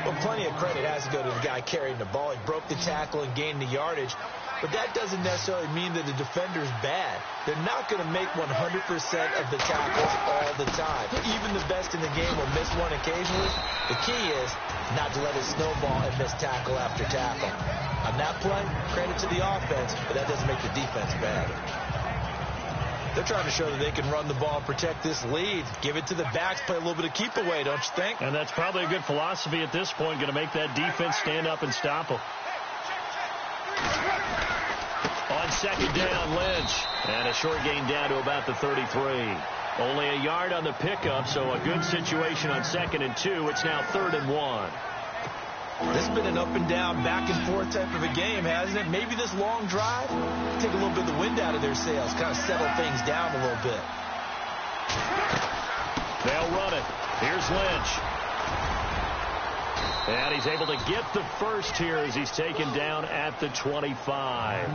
Speaker 2: Well, plenty of credit has to go to the guy carrying the ball. He broke the tackle and gained the yardage. But that doesn't necessarily mean that the defender's bad. They're not going to make 100% of the tackles all the time. Even the best in the game will miss one occasionally. The key is not to let it snowball and miss tackle after tackle. On that play, credit to the offense, but that doesn't make the defense bad. They're trying to show that they can run the ball and protect this lead. Give it to the backs, play a little bit of keep away, don't you think?
Speaker 1: And that's probably a good philosophy at this point, going to make that defense stand up and stop them. On 2nd down, Lynch. And a short gain down to about the 33. Only a yard on the pickup, so a good situation on 2nd and 2. It's now 3rd and 1.
Speaker 2: This has been an up and down, back and forth type of a game, hasn't it? Maybe this long drive, take a little bit of the wind out of their sails, kind of settle things down a little bit.
Speaker 1: They'll run it. Here's Lynch. And he's able to get the first here as he's taken down at the 25.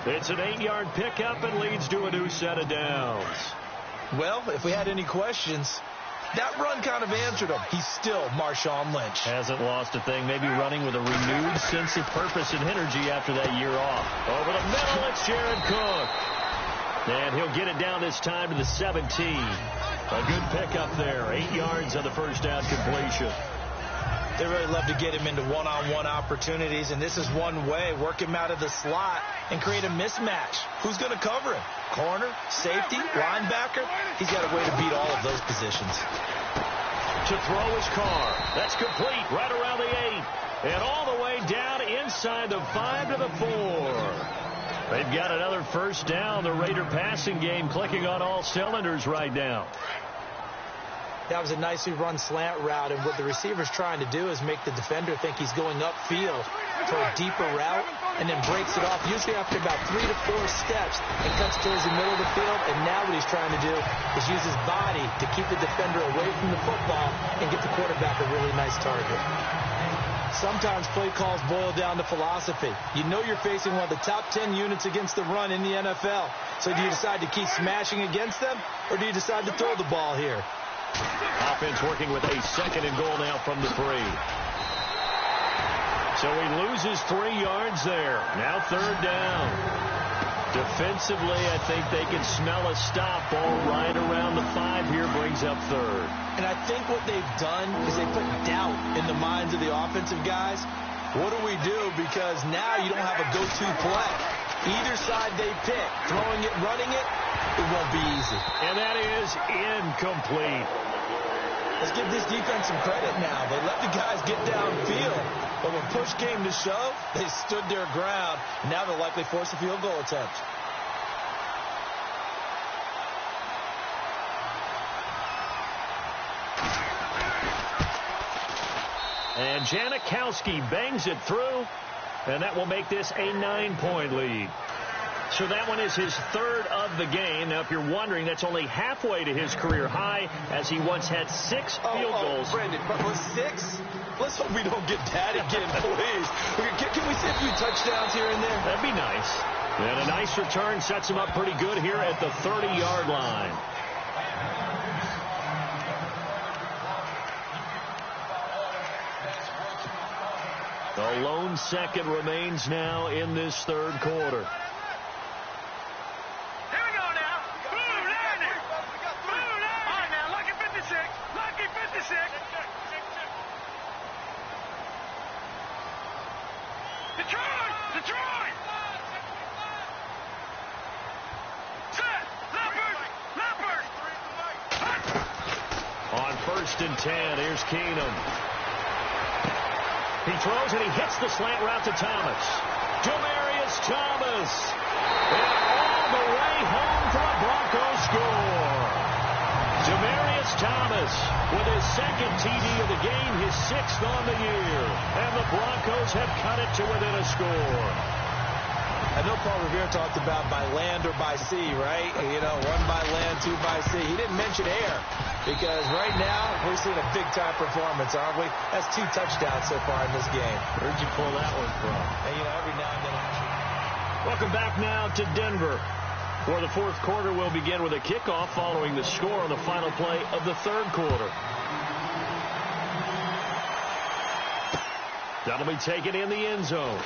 Speaker 1: It's an 8-yard pickup and leads to a new set of downs.
Speaker 2: Well, if we had any questions, that run kind of answered him. He's still Marshawn Lynch.
Speaker 1: Hasn't lost a thing. Maybe running with a renewed sense of purpose and energy after that year off. Over the middle, it's Jared Cook. And he'll get it down this time to the 17. A good pickup there. 8 yards on the first down completion.
Speaker 2: They really love to get him into one-on-one opportunities, and this is one way. Work him out of the slot and create a mismatch. Who's going to cover him? Corner, safety, linebacker? He's got a way to beat all of those positions.
Speaker 1: To throw his car. That's complete right around the 8. And all the way down inside the 5 to the 4. They've got another first down. The Raider passing game clicking on all cylinders right now.
Speaker 2: That was a nicely run slant route, and what the receiver's trying to do is make the defender think he's going upfield for a deeper route and then breaks it off, usually after about 3 to 4 steps, and cuts towards the middle of the field. And now what he's trying to do is use his body to keep the defender away from the football and get the quarterback a really nice target. Sometimes play calls boil down to philosophy. You know you're facing one of the top 10 units against the run in the NFL. So do you decide to keep smashing against them, or do you decide to throw the ball here?
Speaker 1: Offense working with a 2nd and goal now from the 3. So he loses 3 yards there. Now 3rd down. Defensively, I think they can smell a stop. Ball right around the 5 here, brings up 3rd.
Speaker 2: And I think what they've done is they put doubt in the minds of the offensive guys. What do we do? Because now you don't have a go-to play. Either side they pick, throwing it, running it, it won't be easy.
Speaker 1: And that is incomplete.
Speaker 2: Let's give this defense some credit now. They let the guys get downfield, but when push came to shove, they stood their ground. Now they'll likely force a field goal attempt.
Speaker 1: And Janikowski bangs it through, and that will make this a 9-point lead. So that one is his 3rd of the game. Now, if you're wondering, that's only halfway to his career high, as he once had 6 field goals.
Speaker 2: Brandon, but with 6? Let's hope we don't get that again, please. Can we see a few touchdowns here and there?
Speaker 1: That'd be nice. And a nice return sets him up pretty good here at the 30-yard line. The lone second remains now in this 3rd quarter.
Speaker 3: Here we go now. Boom, down there. Boom, down. All right, now, lucky 56. Lucky 56. Detroit! Detroit! Set! Leopard!
Speaker 1: On 1st and 10, here's Keenum. He throws and he hits the slant route to Thomas. Demaryius Thomas. And all the way home for a Broncos score. Demaryius Thomas with his 2nd TD of the game, his 6th on the year. And the Broncos have cut it to within a score.
Speaker 2: I know Paul Revere talked about by land or by sea, right? You know, 1 by land, 2 by sea. He didn't mention air, because right now we're seeing a big-time performance, aren't we? That's 2 touchdowns so far in this game.
Speaker 1: Where'd you pull that one from?
Speaker 2: And, you know, every now and then actually.
Speaker 1: Welcome back now to Denver, where the 4th quarter will begin with a kickoff following the score on the final play of the 3rd quarter. That'll be taken in the end zone.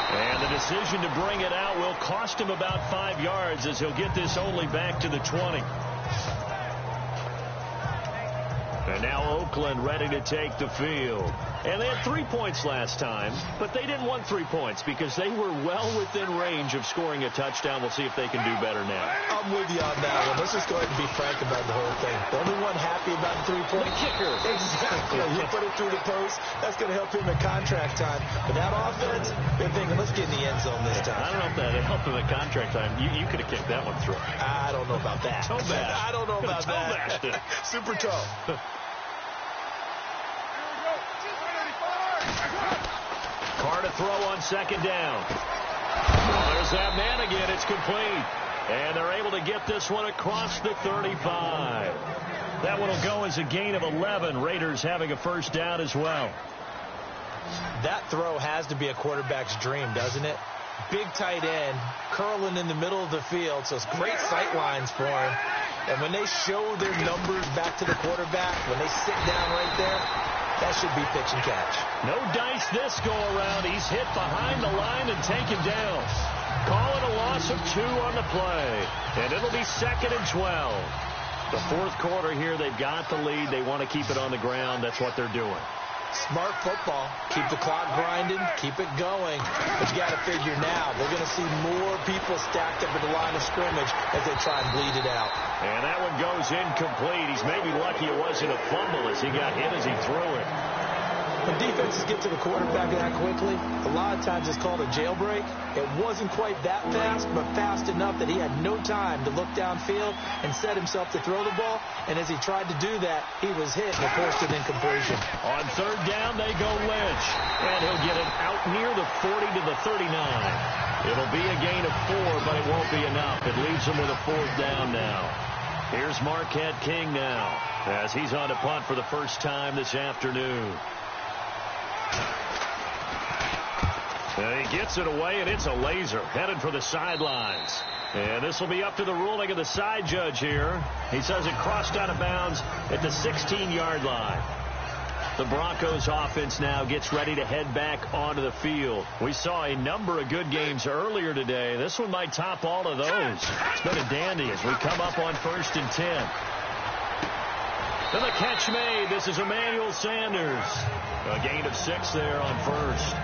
Speaker 1: And the decision to bring it out will cost him about 5 yards, as he'll get this only back to the 20. And now Oakland ready to take the field. And they had 3 points last time, but they didn't want 3 points because they were well within range of scoring a touchdown. We'll see if they can do better now.
Speaker 2: I'm with you on that one. Let's just go ahead and be frank about the whole thing. The only one happy about the 3-point
Speaker 1: kicker.
Speaker 2: Exactly. You put it through the post. That's going to help him in contract time. But that offense, they're thinking, let's get in the end zone this time.
Speaker 1: I don't know if that helped him at contract time. You could have kicked that one through.
Speaker 2: I don't know about that.
Speaker 1: Toe bash.
Speaker 2: I don't know about that. Super toe.
Speaker 1: Carr to throw on second down. Oh, there's that man again. It's complete. And they're able to get this one across the 35. That one will go as a gain of 11. Raiders having a first down as well.
Speaker 2: That throw has to be a quarterback's dream, doesn't it? Big tight end, curling in the middle of the field, so it's great sight lines for him. And when they show their numbers back to the quarterback, when they sit down right there, that should be pitch and catch.
Speaker 1: No dice this go around. He's hit behind the line and taken down. Call it a loss of 2 on the play. And it'll be 2nd and 12. The fourth quarter here, they've got the lead. They want to keep it on the ground. That's what they're doing.
Speaker 2: Smart football. Keep the clock grinding. Keep it going. But you got to figure now, they're going to see more people stacked up at the line of scrimmage as they try and bleed it out.
Speaker 1: And that one goes incomplete. He's maybe lucky it wasn't a fumble as he got hit as he threw it.
Speaker 2: When defenses get to the quarterback that quickly, a lot of times it's called a jailbreak. It wasn't quite that fast, but fast enough that he had no time to look downfield and set himself to throw the ball. And as he tried to do that, he was hit and forced an incompletion.
Speaker 1: On third down, they go Lynch. And he'll get it out near the 40 to the 39. It'll be a gain of 4, but it won't be enough. It leaves him with a 4th down now. Here's Marquette King now as he's on to punt for the first time this afternoon. And he gets it away, and it's a laser headed for the sidelines. And this will be up to the ruling of the side judge here. He says it crossed out of bounds at the 16-yard line. The Broncos offense now gets ready to head back onto the field. We saw a number of good games earlier today. This one might top all of those. It's been a dandy as we come up on 1st and 10. Then the catch made. This is Emmanuel Sanders. A gain of 6 there on first.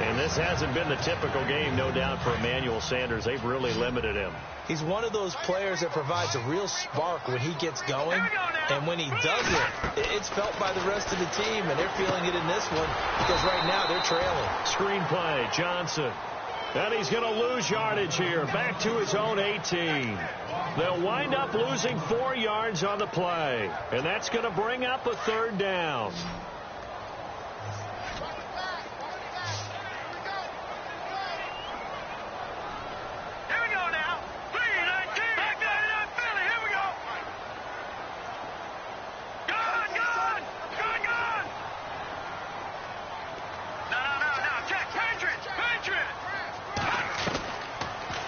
Speaker 1: And this hasn't been the typical game, no doubt, for Emmanuel Sanders. They've really limited him.
Speaker 2: He's one of those players that provides a real spark when he gets going. And when he does it, it's felt by the rest of the team, and they're feeling it in this one because right now they're trailing.
Speaker 1: Screenplay, Johnson. And he's going to lose yardage here, back to his own 18. They'll wind up losing 4 yards on the play, and that's going to bring up a 3rd down.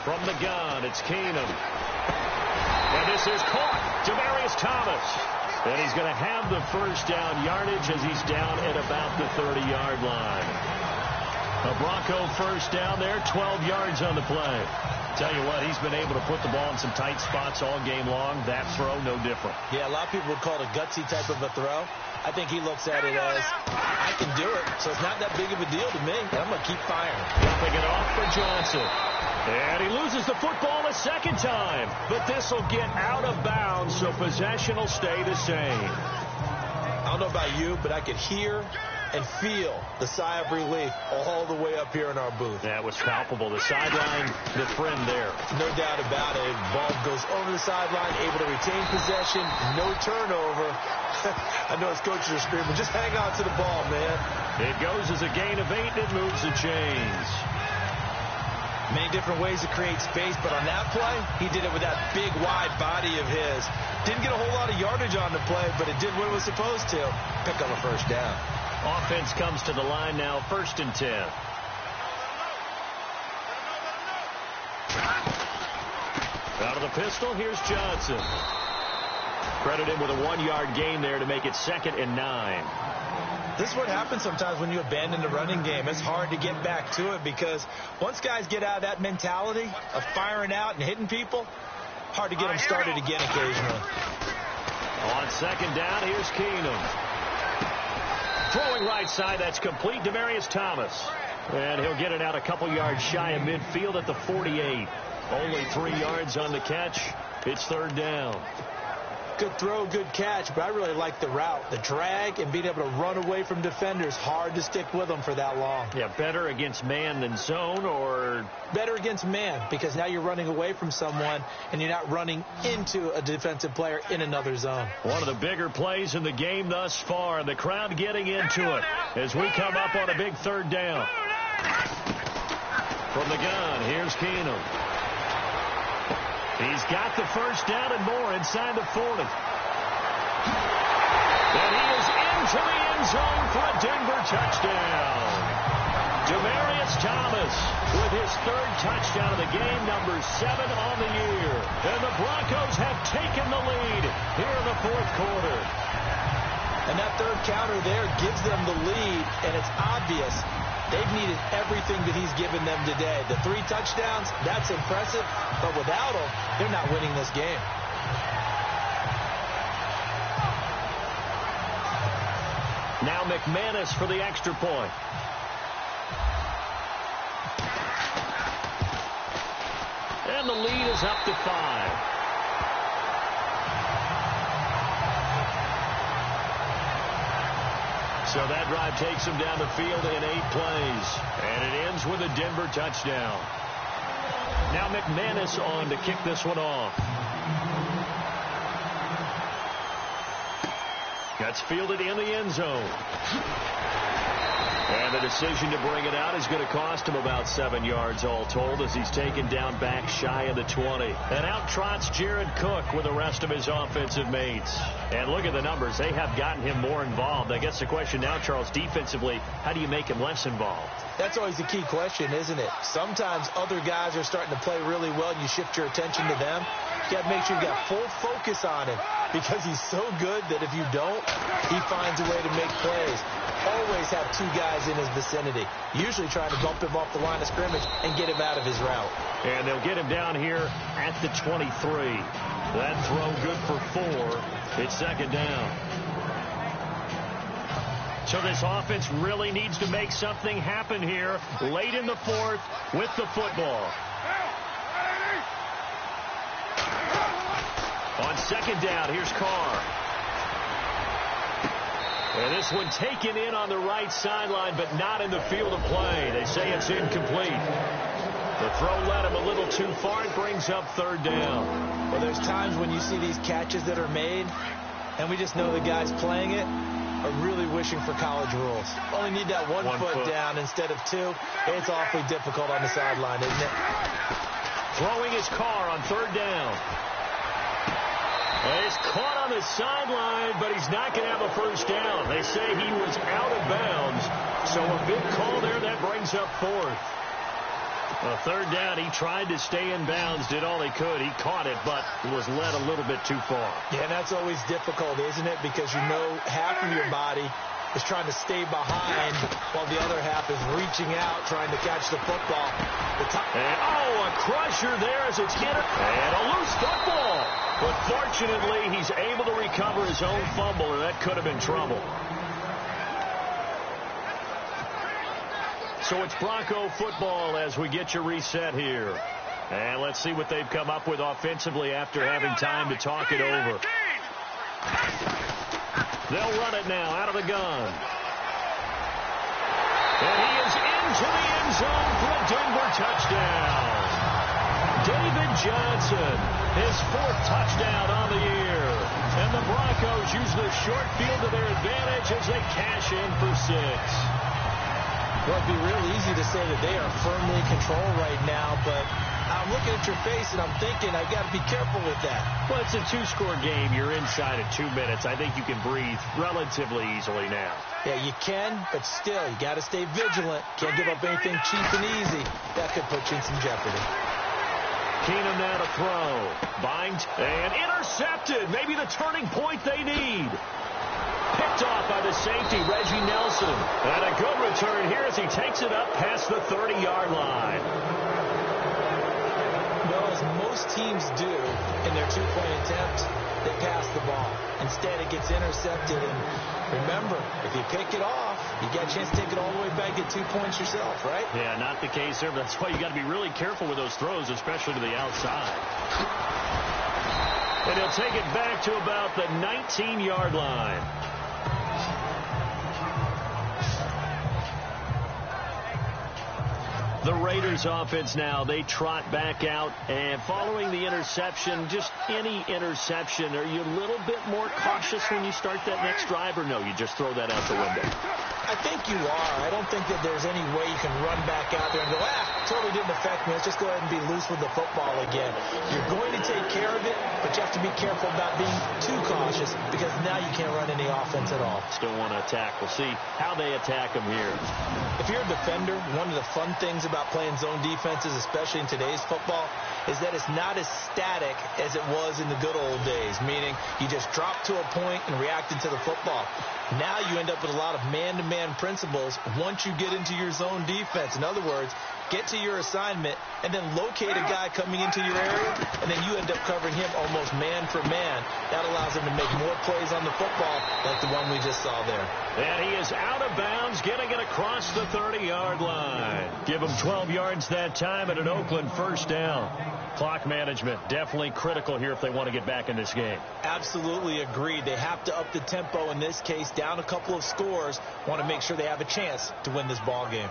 Speaker 1: From the gun, it's Keenum. And this is caught. Demaryius Thomas. And he's going to have the first down yardage as he's down at about the 30-yard line. A Bronco first down there, 12 yards on the play. Tell you what, he's been able to put the ball in some tight spots all game long. That throw, no different.
Speaker 2: Yeah, a lot of people would call it a gutsy type of a throw. I think he looks at it as, I can do it, so it's not that big of a deal to me. I'm going to keep firing.
Speaker 1: Dumping it off for Johnson. And he loses the football a second time. But this will get out of bounds, so possession will stay the same.
Speaker 2: I don't know about you, but I could hear and feel the sigh of relief all the way up here in our booth.
Speaker 1: That was palpable. The sideline, the friend there.
Speaker 2: No doubt about it. Ball goes over the sideline, able to retain possession, no turnover. I know his coaches are screaming, just hang on to the ball, man.
Speaker 1: It goes as a gain of 8, and it moves the chains.
Speaker 2: Many different ways to create space, but on that play, he did it with that big, wide body of his. Didn't get a whole lot of yardage on the play, but it did what it was supposed to. Pick up a first down.
Speaker 1: Offense comes to the line now, 1st and 10. Out of the pistol, here's Johnson. Credit him with a 1-yard gain there to make it 2nd and 9.
Speaker 2: This is what happens sometimes when you abandon the running game. It's hard to get back to it because once guys get out of that mentality of firing out and hitting people, hard to get them started again occasionally.
Speaker 1: On 2nd down, here's Keenum. Throwing right side, that's complete. Demaryius Thomas. And he'll get it out a couple yards shy of midfield at the 48. Only 3 yards on the catch. It's third down.
Speaker 2: Good throw, good catch, but I really like the route. The drag and being able to run away from defenders. Hard to stick with them for that long.
Speaker 1: Yeah, better against man than zone, or?
Speaker 2: Better against man, because now you're running away from someone and you're not running into a defensive player in another zone.
Speaker 1: One of the bigger plays in the game thus far, and the crowd getting into it as we come up on a big third down. From the gun, here's Keenum. He's got the first down and more inside the 40. And he is into the end zone for a Denver touchdown. Demaryius Thomas with his third touchdown of the game, number 7 on the year. And the Broncos have taken the lead here in the fourth quarter.
Speaker 2: And that third counter there gives them the lead, and it's obvious they've needed everything that he's given them today. The 3 touchdowns, that's impressive, but without him, they're not winning this game.
Speaker 1: Now McManus for the extra point. And the lead is up to 5. So that drive takes him down the field in 8 plays. And it ends with a Denver touchdown. Now McManus on to kick this one off. That's fielded in the end zone. And the decision to bring it out is going to cost him about 7 yards all told as he's taken down back shy of the 20. And out trots Jared Cook with the rest of his offensive mates. And look at the numbers. They have gotten him more involved. I guess the question now, Charles, defensively, how do you make him less involved?
Speaker 2: That's always the key question, isn't it? Sometimes other guys are starting to play really well and you shift your attention to them. You got to make sure you got full focus on him because he's so good that if you don't, he finds a way to make plays. Always have 2 guys in his vicinity, usually trying to bump him off the line of scrimmage and get him out of his route.
Speaker 1: And they'll get him down here at the 23. That throw good for 4. It's second down. So this offense really needs to make something happen here late in the fourth with the football. On second down, here's Carr. And this one taken in on the right sideline, but not in the field of play. They say it's incomplete. The throw led him a little too far. It brings up third down.
Speaker 2: Well, there's times when you see these catches that are made, and we just know the guys playing it are really wishing for college rules. Only need that one foot down instead of 2. It's awfully difficult on the sideline, isn't it?
Speaker 1: Throwing his Carr on third down. He's caught on the sideline, but he's not going to have a first down. They say he was out of bounds. So a big call there that brings up 4th. A third down, he tried to stay in bounds, did all he could. He caught it, but was led a little bit too far.
Speaker 2: Yeah, and that's always difficult, isn't it? Because you know half of your body is trying to stay behind while the other half is reaching out, trying to catch the football.
Speaker 1: And, a crusher there as it's hit. And a loose football. But fortunately, he's able to recover his own fumble, or that could have been trouble. So it's Bronco football as we get you reset here. And let's see what they've come up with offensively after having time to talk it over. They'll run it now out of the gun. And he is into the end zone for a Denver touchdown. David Johnson, his 4th touchdown on the year. And the Broncos use the short field to their advantage as they cash in for 6.
Speaker 2: Well, it'd be real easy to say that they are firmly in control right now, but I'm looking at your face and I'm thinking I've got to be careful with that.
Speaker 1: Well, it's a 2-score game. You're inside at 2 minutes. I think you can breathe relatively easily now.
Speaker 2: Yeah, you can, but still, you got to stay vigilant. Can't give up anything cheap and easy. That could put you in some jeopardy.
Speaker 1: Keenum now to throw. Bind and intercepted. Maybe the turning point they need. Picked off by the safety, Reggie Nelson. And a good return here as he takes it up past the 30-yard line.
Speaker 2: Well, as most teams do in their two-point attempt, they pass the ball. Instead, it gets intercepted. And remember, if you pick it off, you got a chance to take it all the way back, get 2 points yourself, right?
Speaker 1: Yeah, not the case there. But that's why you got to be really careful with those throws, especially to the outside. And he'll take it back to about the 19-yard line. The Raiders offense now, they trot back out, and following the interception, just any interception, are you a little bit more cautious when you start that next drive, or no, you just throw that out the window?
Speaker 2: I think you are. I don't think that there's any way you can run back out there and go, totally didn't affect me. Let's just go ahead and be loose with the football again. You're going to take care of it, but you have to be careful about being too cautious because now you can't run any offense at all.
Speaker 1: Still want to attack. We'll see how they attack them here.
Speaker 2: If you're a defender, one of the fun things about playing zone defenses, especially in today's football, is that it's not as static as it was in the good old days, meaning you just drop to a point and react into the football. Now you end up with a lot of man-to-man principles once you get into your zone defense. In other words, get to your assignment and then locate a guy coming into your area, and then you end up covering him almost man for man. That allows him to make more plays on the football like the one we just saw there.
Speaker 1: And he is out of bounds, getting it across the 30-yard line. Give him 12 yards that time and an Oakland first down. Clock management definitely critical here if they want to get back in this game.
Speaker 2: Absolutely agreed. They have to up the tempo in this case, down a couple of scores, want to make sure they have a chance to win this ball game.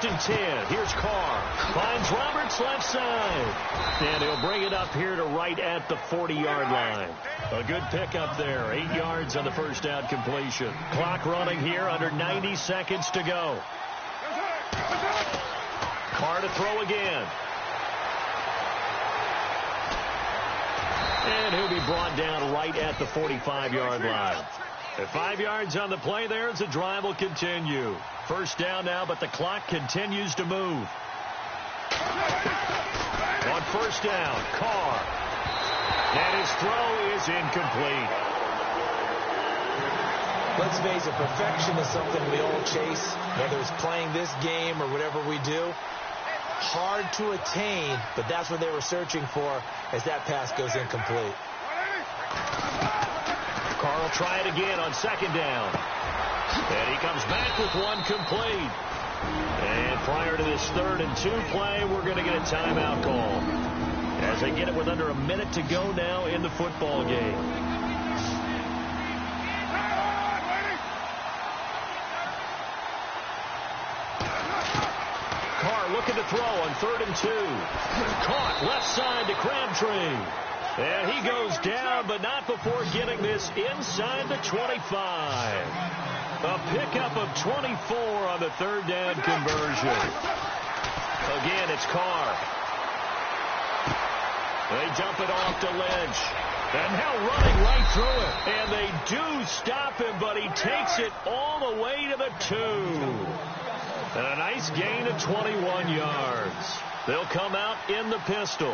Speaker 1: And 10. Here's Carr. Finds Roberts left side. And he'll bring it up here to right at the 40-yard line. A good pickup there. 8 yards on the first down completion. Clock running here under 90 seconds to go. Carr to throw again. And he'll be brought down right at the 45-yard line. At 5 yards on the play there as the drive will continue. First down now, but the clock continues to move. On first down, Carr. And his throw is incomplete.
Speaker 2: Let's face it, perfection is something we all chase, whether it's playing this game or whatever we do. Hard to attain, but that's what they were searching for as that pass goes incomplete.
Speaker 1: Carr will try it again on second down. And he comes back with one complete. And prior to this 3rd and 2 play, we're going to get a timeout call as they get it with under a minute to go now in the football game. Carr looking to throw on 3rd and 2. Caught left side to Crabtree. And he goes down, but not before getting this inside the 25. A pickup of 24 on the 3rd down conversion. Again, it's Carr. They dump it off to Lynch. And now running right through it. And they do stop him, but he takes it all the way to the 2. And a nice gain of 21 yards. They'll come out in the pistol.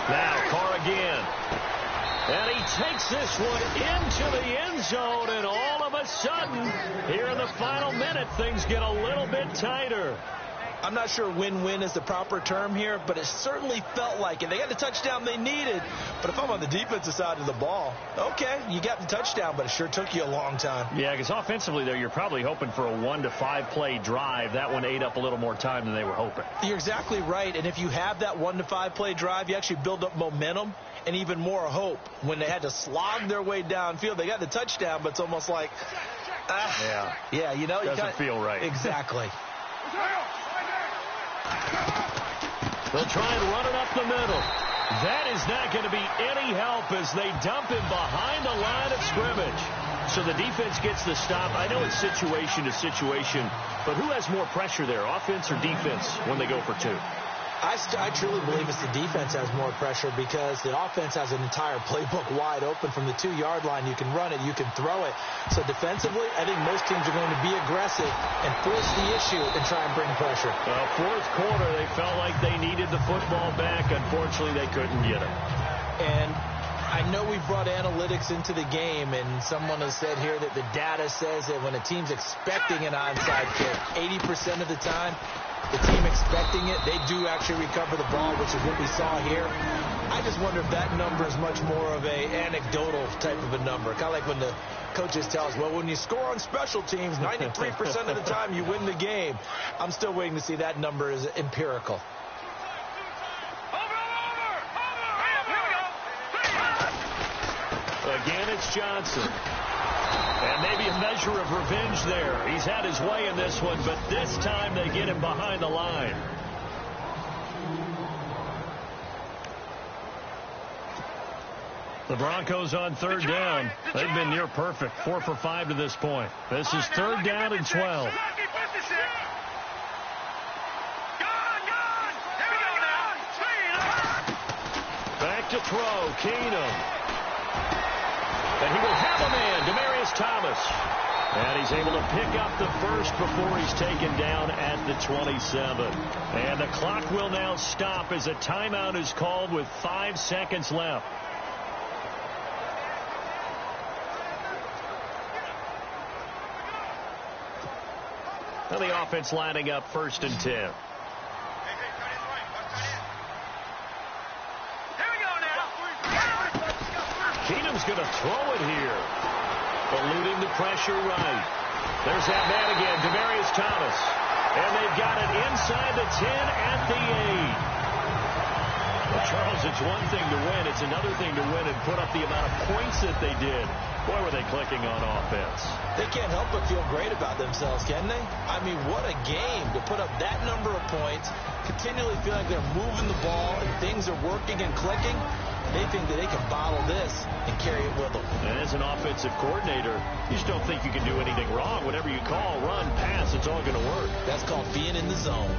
Speaker 1: Now Carr again. And he takes this one into the end zone, and all of a sudden, here in the final minute, things get a little bit tighter.
Speaker 2: I'm not sure win-win is the proper term here, but it certainly felt like it. They got the touchdown they needed, but if I'm on the defensive side of the ball, okay, you got the touchdown, but it sure took you a long time.
Speaker 1: Yeah, because offensively there, you're probably hoping for a 1 to 5 play drive. That one ate up a little more time than they were hoping.
Speaker 2: You're exactly right, and if you have that 1 to 5 play drive, you actually build up momentum and even more hope. When they had to slog their way downfield, they got the touchdown, but it's almost like, yeah, you know,
Speaker 1: doesn't feel right.
Speaker 2: Exactly.
Speaker 1: They'll try and run it up the middle. That is not going to be any help as they dump him behind the line of scrimmage. So the defense gets the stop. I know it's situation to situation, but who has more pressure there, offense or defense, when they go for 2?
Speaker 2: I truly believe it's the defense has more pressure because the offense has an entire playbook wide open from the 2-yard line. You can run it, you can throw it. So defensively, I think most teams are going to be aggressive and force the issue and try and bring pressure.
Speaker 1: Fourth quarter, they felt like they needed the football back. Unfortunately, they couldn't get it.
Speaker 2: And I know we brought analytics into the game, and someone has said here that the data says that when a team's expecting an onside kick, 80% of the time, the team expecting it, they do actually recover the ball, which is what we saw here. I just wonder if that number is much more of a anecdotal type of a number. Kind of like when the coaches tell us, well, when you score on special teams, 93% of the time you win the game. I'm still waiting to see that number is empirical.
Speaker 1: Again, it's Johnson. And maybe a measure of revenge there. He's had his way in this one, but this time they get him behind the line. The Broncos on third down. They've been near perfect, 4 for 5 to this point. This is third down and 12. Back to throw, Keenum. And he will have a man, Demaryius Thomas. And he's able to pick up the first before he's taken down at the 27. And the clock will now stop as a timeout is called with 5 seconds left. Now the offense lining up 1st and 10. Keenum's going to throw it here. Eluding the pressure right. There's that man again, Demaryius Thomas. And they've got it inside the 10 at the 8. Well, Charles, it's one thing to win. It's another thing to win and put up the amount of points that they did. Boy, were they clicking on offense.
Speaker 2: They can't help but feel great about themselves, can they? I mean, what a game to put up that number of points, continually feel like they're moving the ball and things are working and clicking. They think that they can bottle this and carry it with them.
Speaker 1: And as an offensive coordinator, you just don't think you can do anything wrong. Whatever you call, run, pass, it's all going to work.
Speaker 2: That's called being in the zone.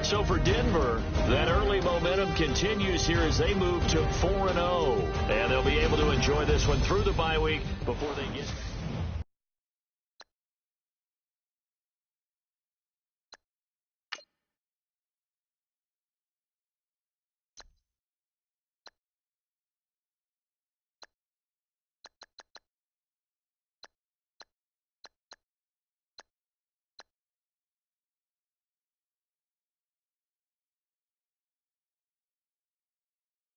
Speaker 1: So for Denver, that early momentum continues here as they move to 4-0. And they'll be able to enjoy this one through the bye week before they get...